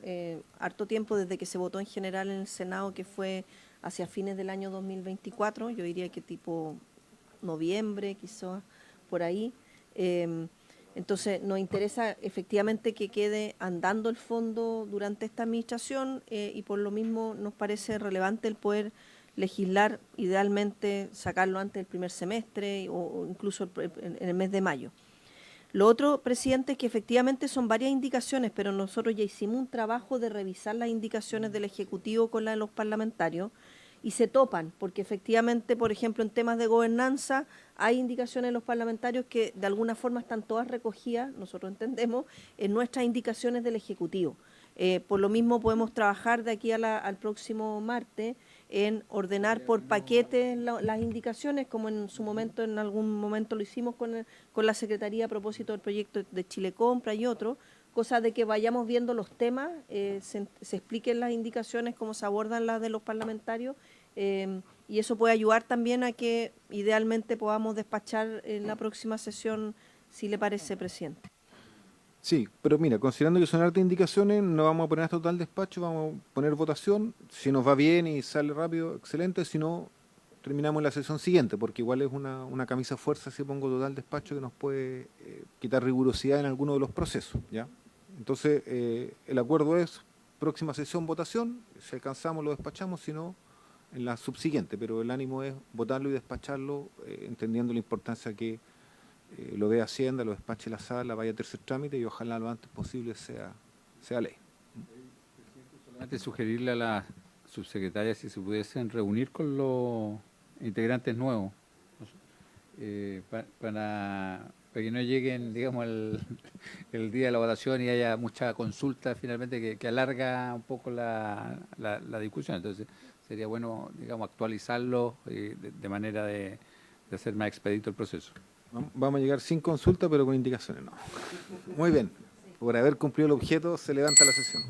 S4: harto tiempo desde que se votó en general en el Senado, que fue hacia fines del año 2024, yo diría que tipo noviembre, quizás por ahí. Entonces, nos interesa efectivamente que quede andando el fondo durante esta administración, y por lo mismo nos parece relevante el poder legislar, idealmente sacarlo antes del primer semestre o incluso en el mes de mayo. Lo otro, presidente, es que efectivamente son varias indicaciones, pero nosotros ya hicimos un trabajo de revisar las indicaciones del Ejecutivo con las de los parlamentarios y se topan, porque efectivamente, por ejemplo, en temas de gobernanza hay indicaciones de los parlamentarios que de alguna forma están todas recogidas, nosotros entendemos, en nuestras indicaciones del Ejecutivo. Por lo mismo podemos trabajar de aquí al próximo martes en ordenar por paquete las indicaciones, como en su momento, en algún momento lo hicimos con la Secretaría a propósito del proyecto de Chile Compra y otro, cosa de que vayamos viendo los temas, se expliquen las indicaciones, cómo se abordan las de los parlamentarios, y eso puede ayudar también a que idealmente podamos despachar en la próxima sesión, si le parece, presidente.
S1: Sí, pero mira, considerando que son hartas indicaciones, no vamos a poner hasta total despacho, vamos a poner votación. Si nos va bien y sale rápido, excelente. Si no, terminamos la sesión siguiente, porque igual es una camisa fuerza si pongo total despacho que nos puede quitar rigurosidad en alguno de los procesos, ¿ya? Entonces, el acuerdo es próxima sesión, votación. Si alcanzamos, lo despachamos, si no, en la subsiguiente. Pero el ánimo es votarlo y despacharlo, entendiendo la importancia que lo vea Hacienda, lo despache la sala, vaya a tercer trámite y ojalá lo antes posible sea ley.
S5: Solamente sugerirle a la subsecretaria si se pudiesen reunir con los integrantes nuevos para que no lleguen, digamos, el día de la votación y haya mucha consulta finalmente que alarga un poco la discusión. Entonces sería bueno, digamos, actualizarlo de manera de hacer más expedito el proceso.
S1: Vamos a llegar sin consulta, pero con indicaciones, no. Muy bien. Por haber cumplido el objeto, se levanta la sesión.